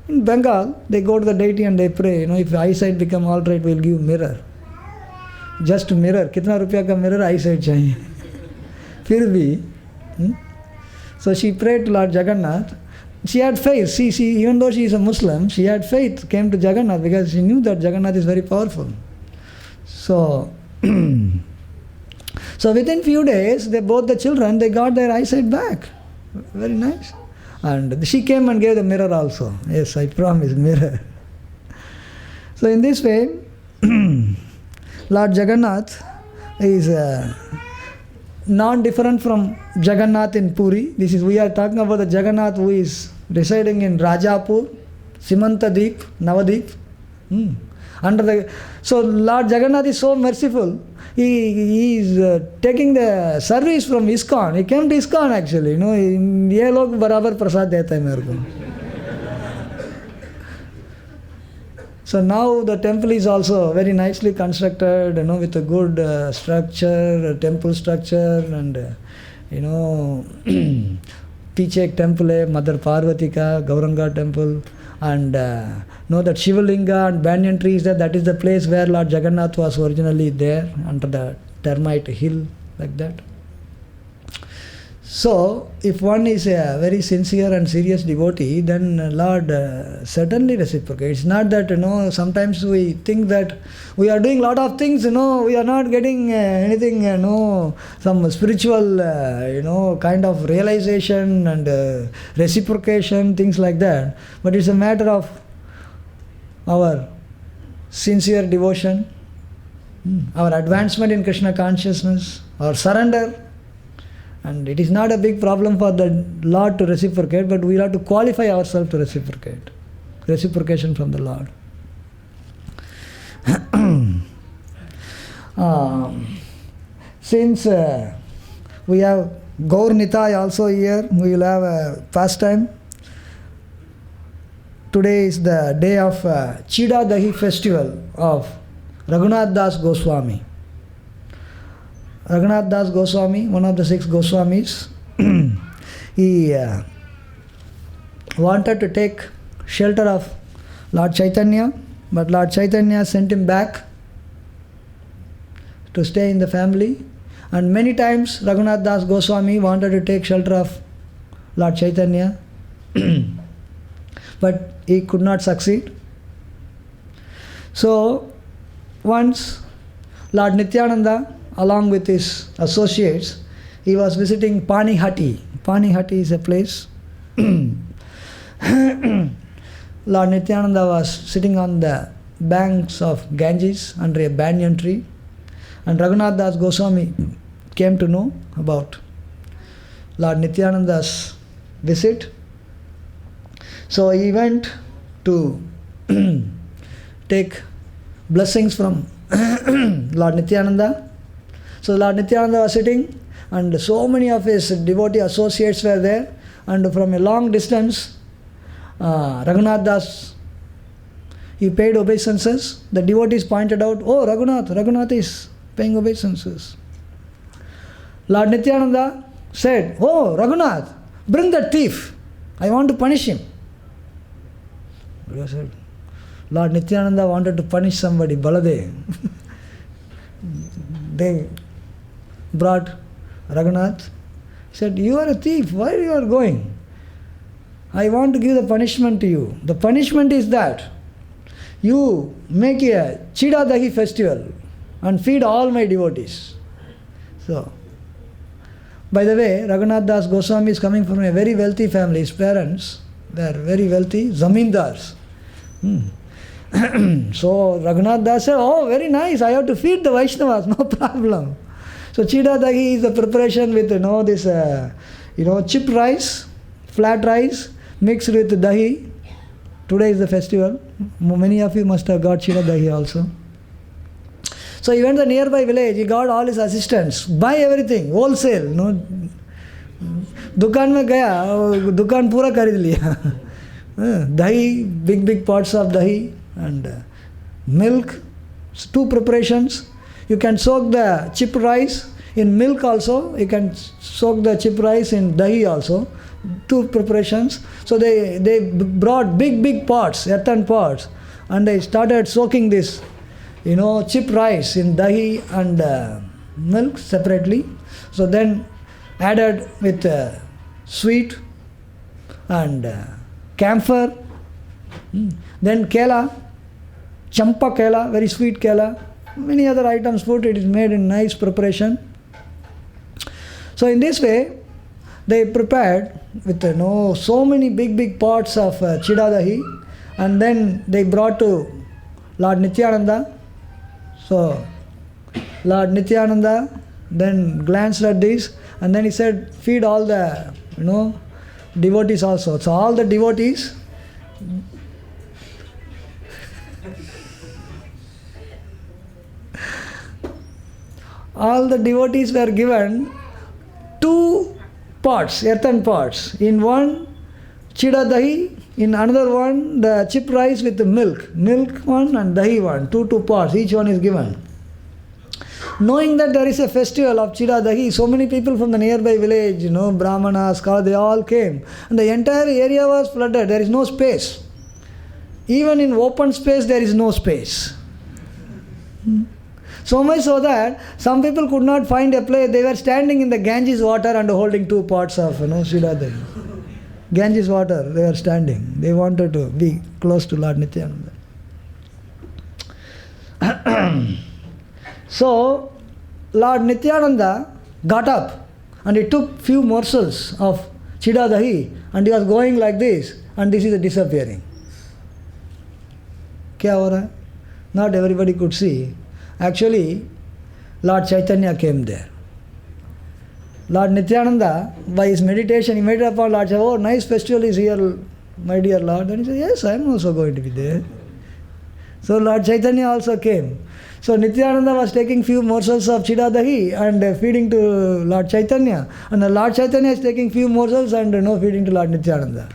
In Bengal, they go to the deity and they pray, if eyesight become all right, we will give mirror. Just mirror. Kitna rupiya ka mirror eyesight chahiye. Fir bhi. So she prayed to Lord Jagannath. She had faith. She, even though she is a Muslim, she had faith, came to Jagannath because she knew that Jagannath is very powerful. So, so within few days, both the children, they got their eyesight back. Very nice. And she came and gave the mirror also. Yes, I promise, mirror. So in this way, Lord Jagannath is non-different from Jagannath in Puri. We are talking about the Jagannath who is residing in Rajapur, Simantadip, Nabadwip. So Lord Jagannath is so merciful. He is taking the service from ISKCON. He came to ISKCON actually. ये लोग बराबर प्रसाद देते हैं मेरे को. So now the temple is also very nicely constructed, with a good structure, temple structure, and पीछे एक temple है Mother Parvati का Gauranga temple, and know that Shivalinga and banyan trees that is the place where Lord Jagannath was originally there under the termite hill, like that. So, if one is a very sincere and serious devotee, then Lord certainly reciprocates. It's not that, sometimes we think that we are doing a lot of things, we are not getting anything, some spiritual, kind of realization and reciprocation, things like that. But it's a matter of our sincere devotion, our advancement in Krishna consciousness, our surrender. And it is not a big problem for the Lord to reciprocate, but we have to qualify ourselves to reciprocate. Reciprocation from the Lord. Since we have Gaur Nitai also here, we will have a pastime. today is the day of Chida Dahi festival of Raghunath Das Goswami. Raghunath Das Goswami, one of the 6 Goswamis, he wanted to take shelter of Lord Chaitanya, but Lord Chaitanya sent him back to stay in the family. And many times Raghunath Das Goswami wanted to take shelter of Lord Chaitanya, but he could not succeed. So once Lord Nityananda, along with his associates, he was visiting Panihati. Panihati is a place. Lord Nityananda was sitting on the banks of Ganges under a banyan tree, and Raghunath Das Goswami came to know about Lord Nityananda's visit. So he went to take blessings from Lord Nityananda. So Lord Nityananda was sitting, and so many of his devotee associates were there, and from a long distance Raghunath Das, he paid obeisances. The devotees pointed out, oh, Raghunath is paying obeisances. Lord Nityananda said, oh, Raghunath, bring that thief. I want to punish him. Lord Nityananda wanted to punish somebody, Baladev. They brought Raghunath. He said, you are a thief, where you are going? I want to give the punishment to you. The punishment is that you make a Chida Dahi festival and feed all my devotees. So, by the way, Raghunath Das Goswami is coming from a very wealthy family. His parents, they are very wealthy, zamindars. So Raghunath Das said, oh, very nice, I have to feed the Vaishnavas, no problem. So Chida Dahi is the preparation with, this, chip rice, flat rice, mixed with dahi. Today is the festival. Many of you must have got Chida Dahi also. So he went to the nearby village, he got all his assistants, buy everything, wholesale. Dukan mein gaya, dukan pura kharid liya. Dahi, big pots of dahi, and milk, 2 preparations. You can soak the chip rice in milk also, you can soak the chip rice in dahi also. 2 preparations. So they brought big pots, earthen pots, and they started soaking this, chip rice in dahi and milk separately. So then added with sweet and camphor, then kela, champa kela, very sweet kela, many other items put. It is made in nice preparation. So in this way, they prepared with so many big pots of Chida Dahi, and then they brought to Lord Nityananda. So Lord Nityananda then glanced at this, and then he said, feed all the devotees also. So all the devotees were given 2 pots, earthen pots. In one, Chida Dahi, in another one, the chip rice with the milk. Milk one and dahi one, 2 pots, each one is given. Knowing that there is a festival of Chida Dahi, so many people from the nearby village, Brahmanas, they all came. And the entire area was flooded, there is no space. Even in open space, there is no space. So much so that some people could not find a place. They were standing in the Ganges water and holding 2 pots of Chida Dahi. Ganges water, they were standing. They wanted to be close to Lord Nityananda. So, Lord Nityananda got up and he took few morsels of Chida Dahi and he was going like this, and this is disappearing. Kya ho raha hai? Not everybody could see. Actually, Lord Chaitanya came there. Lord Nityananda, by his meditation, he made upon Lord Chaitanya, oh, nice festival is here, my dear Lord. And he said, yes, I am also going to be there. So Lord Chaitanya also came. So Nityananda was taking few morsels of Chida Dahi and feeding to Lord Chaitanya. And the Lord Chaitanya is taking few morsels and feeding to Lord Nityananda.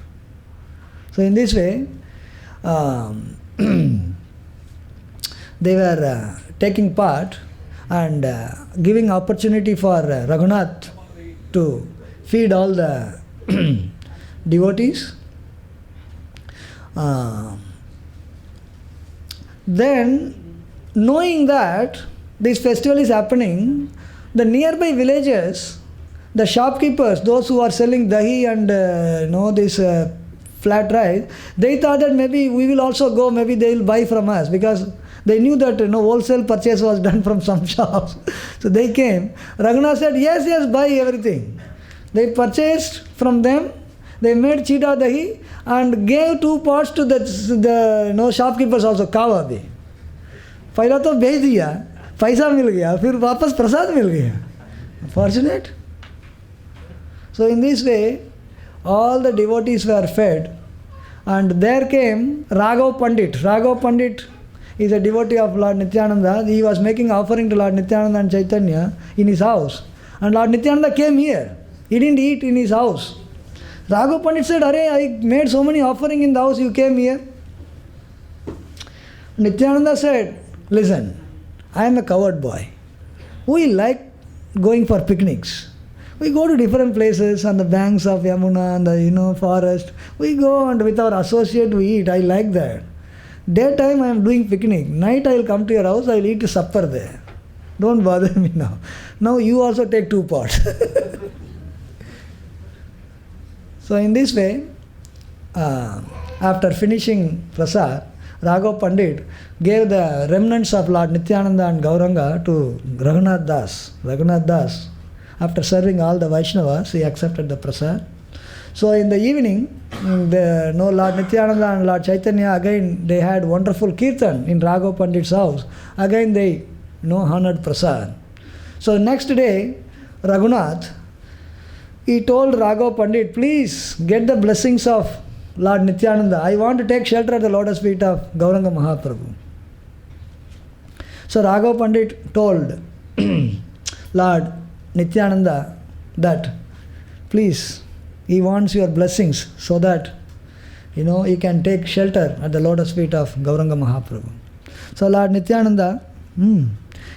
So in this way, they were taking part and giving opportunity for Raghunath to feed all the devotees. Then, knowing that this festival is happening, the nearby villages, the shopkeepers, those who are selling dahi and this flat rice, they thought that maybe we will also go, maybe they will buy from us, because they knew that wholesale purchase was done from some shops. So they came. Raghunath said, yes, buy everything. They purchased from them. They made cheetah dahi and gave 2 pots to the shopkeepers also, kawa bhi. पहला तो भेज दिया, पैसा मिल गया, फिर वापस प्रसाद मिल गया. Fortunate. So in this way, all the devotees were fed, and there came Raghav Pandit. Raghav Pandit is a devotee of Lord Nityananda. He was making offering to Lord Nityananda and Chaitanya in his house. And Lord Nityananda came here. He didn't eat in his house. Raghav Pandit said, Hare, I made so many offering in the house, you came here. Nityananda said, listen, I am a coward boy. We like going for picnics. We go to different places on the banks of Yamuna and the forest. We go and with our associate we eat. I like that. Daytime I am doing picnic. Night I will come to your house, I will eat supper there. Don't bother me now. Now you also take 2 pots. So in this way, after finishing prasad, Raghav Pandit gave the remnants of Lord Nityananda and Gauranga to Raghunath Das. Raghunath Das, after serving all the Vaishnavas, he accepted the prasad. So in the evening, Lord Nityananda and Lord Chaitanya, again they had wonderful kirtan in Raghav Pandit's house. Again they honored prasad. So next day, Raghunath, he told Raghav Pandit, please get the blessings of Lord Nityananda. I want to take shelter at the lotus feet of Gauranga Mahaprabhu. So Raghav Pandit told Lord Nityananda that please, he wants your blessings so that he can take shelter at the lotus feet of Gauranga Mahaprabhu. So Lord Nityananda,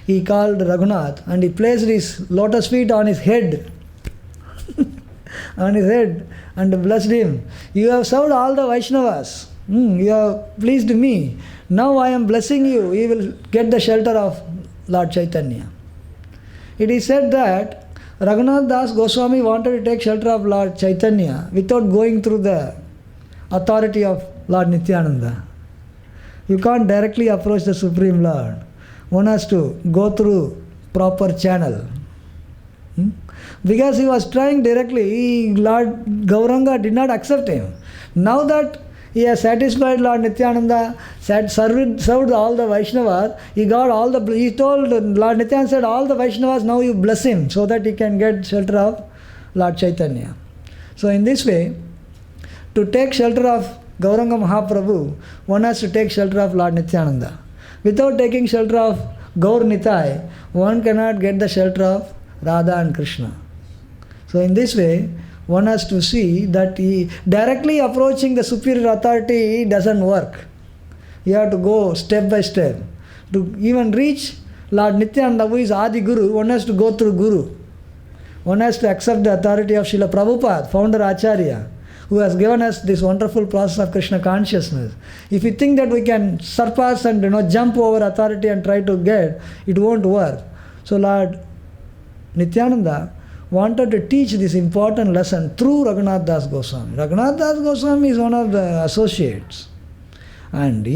he called Raghunath and he placed his lotus feet on his head. On his head, and blessed him. You have served all the Vaishnavas. You have pleased me. Now I am blessing you. You will get the shelter of Lord Chaitanya. It is said that Raghunath Das Goswami wanted to take shelter of Lord Chaitanya without going through the authority of Lord Nityananda. You can't directly approach the Supreme Lord. One has to go through proper channel. Because he was trying directly, Lord Gauranga did not accept him. Now that he has satisfied Lord Nityananda, served all the Vaishnavas, he told Lord Nityananda, said, all the Vaishnavas, now you bless him so that he can get shelter of Lord Chaitanya. So in this way, to take shelter of Gauranga Mahaprabhu, one has to take shelter of Lord Nityananda. Without taking shelter of Gaur Nitai, one cannot get the shelter of Radha and Krishna. So in this way, one has to see that he directly approaching the superior authority doesn't work. You have to go step by step. To even reach Lord Nityananda, who is Adi Guru, one has to go through Guru. One has to accept the authority of Srila Prabhupada, founder Acharya, who has given us this wonderful process of Krishna consciousness. If we think that we can surpass and jump over authority and try to get, it won't work. So Lord Nityananda wanted to teach this important lesson through Raghunath Das Goswami. Raghunath Das Goswami is one of the associates. And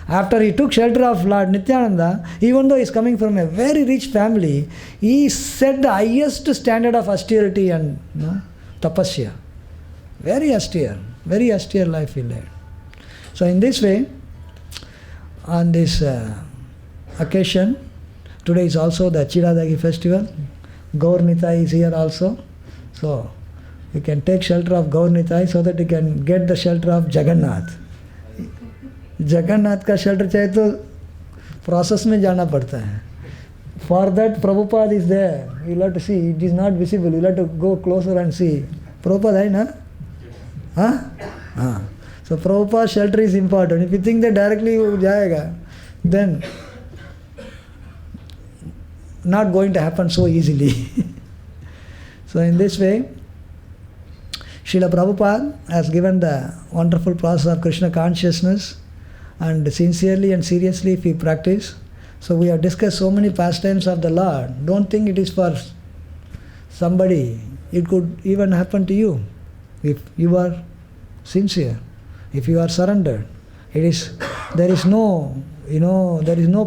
after he took shelter of Lord Nityananda, even though he is coming from a very rich family, he set the highest standard of austerity and tapasya. Very austere life he led. So in this way, on this occasion, today is also the Chiradagi festival. Gaur Nitai is here also. So you can take shelter of Gaur Nitai so that you can get the shelter of Jagannath. Jagannath का shelter चाहिए तो process में जाना पड़ता है. For that Prabhupada is there. You have to see. It is not visible. You have to go closer and see. Prabhupada है ना? हाँ? हाँ. So So Prabhupada's shelter is important. If you think that directly jayega, then not going to happen so easily. So in this way, Srila Prabhupada has given the wonderful process of Krishna consciousness, and sincerely and seriously if we practice. So we have discussed so many pastimes of the Lord. Don't think it is for somebody. It could even happen to you if you are sincere, if you are surrendered. There is no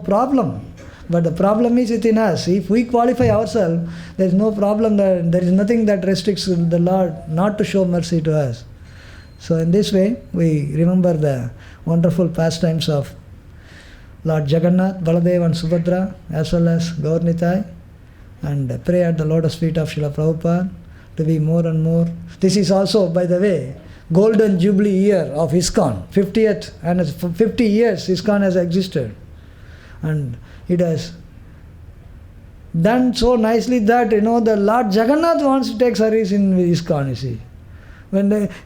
problem. But the problem is within us. If we qualify ourselves, there is no problem. There is nothing that restricts the Lord not to show mercy to us. So in this way, we remember the wonderful pastimes of Lord Jagannath, Baladev and Subhadra, as well as Gaur Nitai, and pray at the lotus feet of Srila Prabhupada to be more and more. This is also, by the way, golden jubilee year of ISKCON, 50th, and 50 years ISKCON has existed. And it has done so nicely that, the Lord Jagannath wants to take service in ISKCON, you see.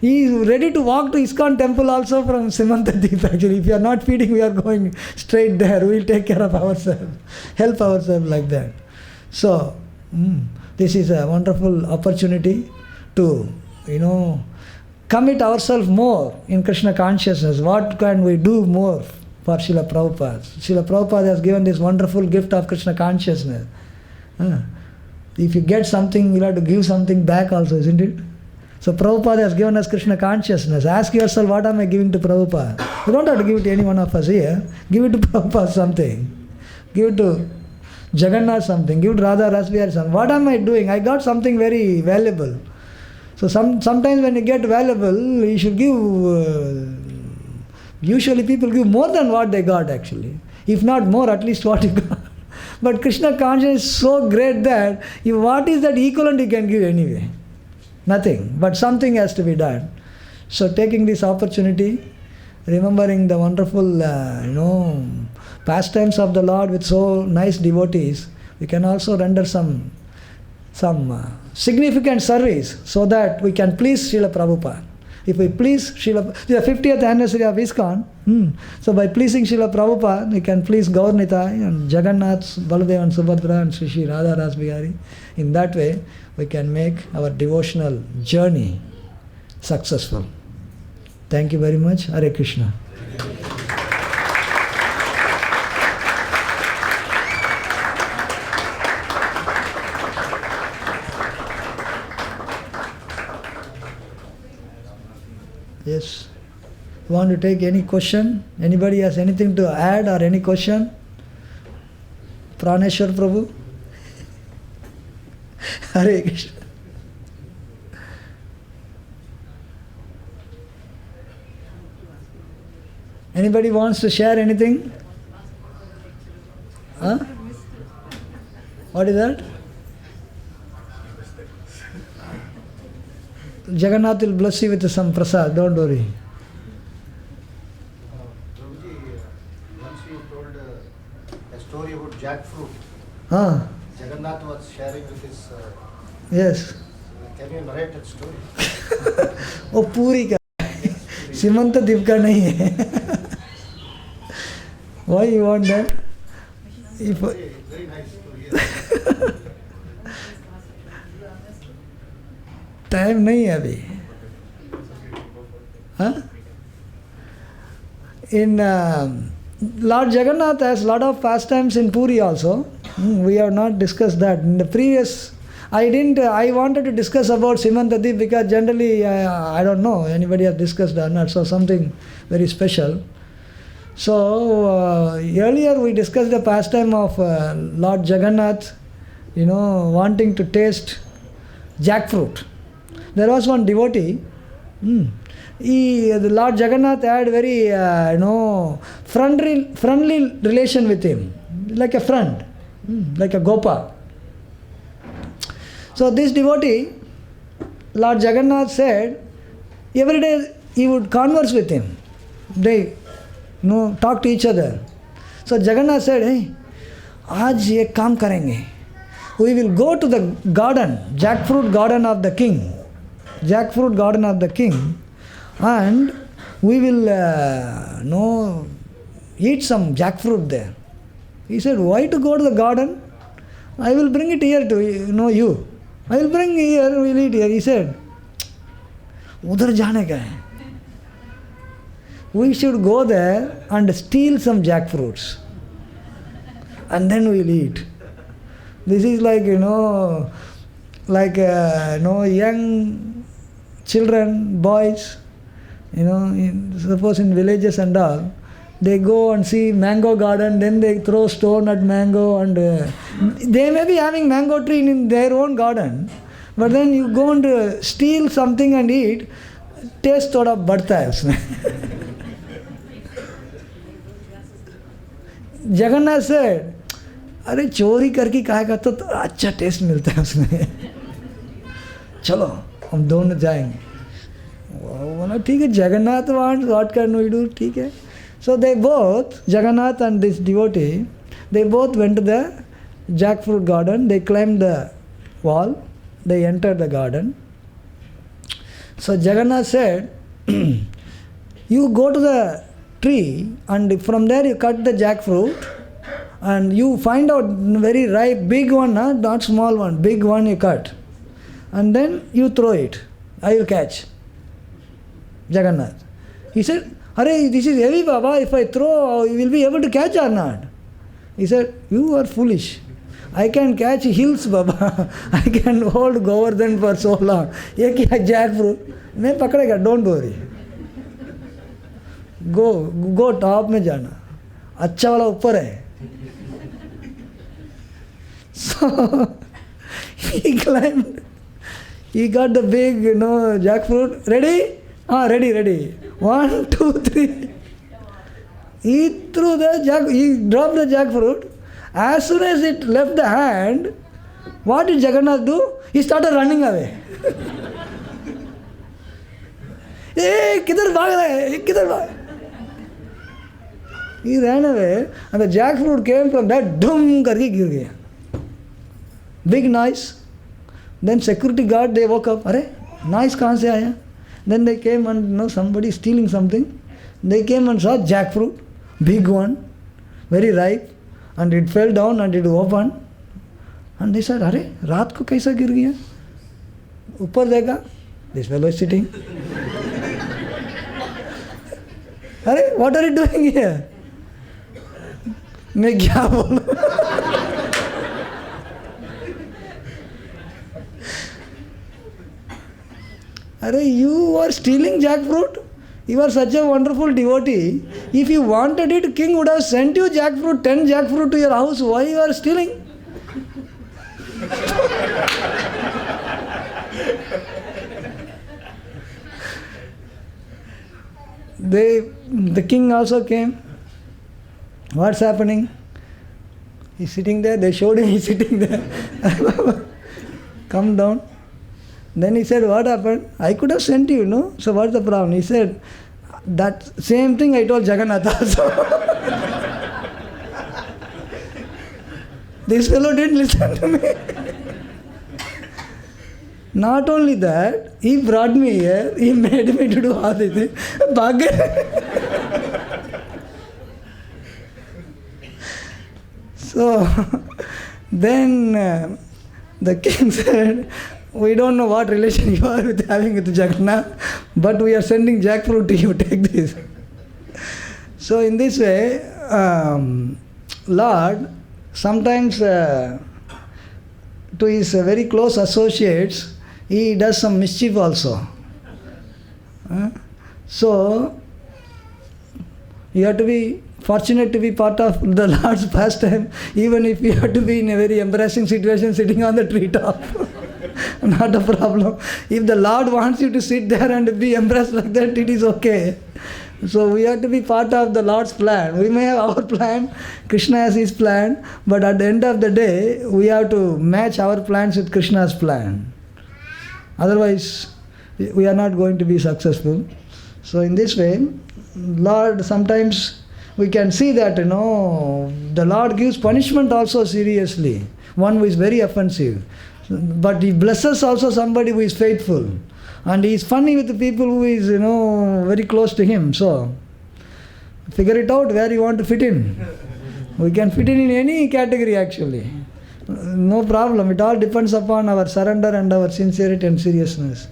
He is ready to walk to ISKCON temple also from Simantadip actually. If you are not feeding, we are going straight there. We will take care of ourselves, help ourselves like that. So, this is a wonderful opportunity to, commit ourselves more in Krishna consciousness. What can we do more for Srila Prabhupada? Srila Prabhupada has given this wonderful gift of Krishna consciousness. If you get something, you have to give something back also, isn't it? So Prabhupada has given us Krishna consciousness. Ask yourself, what am I giving to Prabhupada? You don't have to give it to any one of us here. Give it to Prabhupada something. Give it to Jagannath something. Give it to Radha Rasbihari something. What am I doing? I got something very valuable. So sometimes when you get valuable, you should give... usually people give more than what they got actually. If not more, at least what you got. But Krishna consciousness is so great that what is that equivalent you can give anyway? Nothing, but something has to be done. So taking this opportunity, remembering the wonderful, pastimes of the Lord with so nice devotees, we can also render some significant service so that we can please Srila Prabhupada. If we please Srila, the 50th anniversary of ISKCON, so by pleasing Srila Prabhupada, we can please Gaur Nitai and Jagannath, Baladev and Subhadra and Sri Radha Rasbihari. In that way, we can make our devotional journey successful. Thank you very much. Hare Krishna. Yes. You want to take any question? Anybody has anything to add or any question? Praneshwar Prabhu? Hare Krishna. Anybody wants to share anything? Huh? What is that? Jagannath will bless you with some prasad, don't worry. Prabhuji, once you told a story about jackfruit. Jagannath was sharing with his... yes. Can you narrate that story? वो पूरी का Simantadip का नहीं है. Why you want that? Very nice story. Time नहीं है अभी. In Lord Jagannath has lot of pastimes in Puri also. We have not discussed that. In the previous, I wanted to discuss about Simantadip because generally I don't know anybody has discussed or not, so something very special. So earlier we discussed the pastime of Lord Jagannath, wanting to taste jackfruit. There was one devotee. The Lord Jagannath had very, friendly relation with him, like a friend, like a Gopa. So this devotee, Lord Jagannath said, every day he would converse with him. They, talk to each other. So Jagannath said, hey, आज एक काम करेंगे. We will go to the garden, jackfruit garden of the king. Jackfruit garden of the king, and we will eat some jackfruit there. He said, why to go to the garden? I will bring it here to you. I will bring here, we will eat here. He said, udhar jaane ka hai. We should go there and steal some jackfruits. And then we will eat. This is like, young children, boys, suppose in villages and all, they go and see mango garden, then they throw stone at mango, and they may be having mango tree in their own garden, but then you go and steal something and eat, taste thoda badhta hai usme. Jagannath said, अरे चोरी करके खाएगा तो अच्छा test मिलता है उसमें, चलो हम दोनों जाएंगे. बोला ठीक है, Jagannath wants, what can we do, ठीक है. So they both, Jagannath and this devotee, they both went to the jackfruit garden. They climbed the wall, they entered the garden. So Jagannath said, you go to the tree and from there you cut the jackfruit and you find out very ripe, big one, not small one, big one you cut. And then you throw it. I will catch. Jagannath. He said, Hare, this is heavy, Baba. If I throw, you will be able to catch or not? He said, you are foolish. I can catch hills, Baba. I can hold Govardhan for so long. Ye kya jackfruit? Main pakadega, don't worry. Go top mein jana. Acha wala upar hai. So he climbed. He got the big, jackfruit. Ready? Ready. 1, 2, 3. He threw he dropped the jackfruit. As soon as it left the hand, what did Jagannath do? He started running away. Hey, kidhar bhag rahe? Kidhar bhag? He ran away and the jackfruit came from that, dum karke gir gaya. Big noise. Then security guard, they woke up. Arey, noise kahan se aaya? Then they came and somebody stealing something. They came and saw jackfruit, big one, very ripe, and it fell down and it opened. And they said, Arey, raat ko kaisa gir gaya? Upar dekha, this fellow is sitting. Arey, what are you doing here? मैं क्या बोलूं? Arey, you are stealing jackfruit? You are such a wonderful devotee. If you wanted it, king would have sent you jackfruit, 10 jackfruit to your house. Why you are stealing? The king also came. What's happening? He's sitting there. They showed him he's sitting there. Come down. Then he said, what happened? I could have sent you, no? So what's the problem? He said, that same thing I told Jagannath also. This fellow didn't listen to me. Not only that, he brought me here, he made me to do all this thing. So, then the king said, we don't know what relation you are having with Jagannath, but we are sending jackfruit to you, take this. So in this way, Lord sometimes to his very close associates, he does some mischief also. So, you have to be fortunate to be part of the Lord's pastime, even if you have to be in a very embarrassing situation sitting on the treetop. Not a problem. If the Lord wants you to sit there and be embarrassed like that, it is okay. So we have to be part of the Lord's plan. We may have our plan, Krishna has his plan, but at the end of the day, we have to match our plans with Krishna's plan. Otherwise, we are not going to be successful. So in this way, Lord, sometimes we can see that, the Lord gives punishment also seriously. One who is very offensive. But he blesses also somebody who is faithful. And he is funny with the people who is, very close to him. So, figure it out where you want to fit in. We can fit in any category actually. No problem. It all depends upon our surrender and our sincerity and seriousness.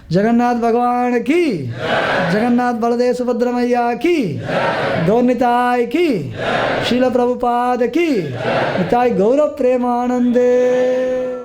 Jagannath Bhagavan ki, Jagannath Baladev Subhadra Maiya ki, Gaur Nitai ki, Srila Prabhupada ki, Nitai Gaurav Premanande.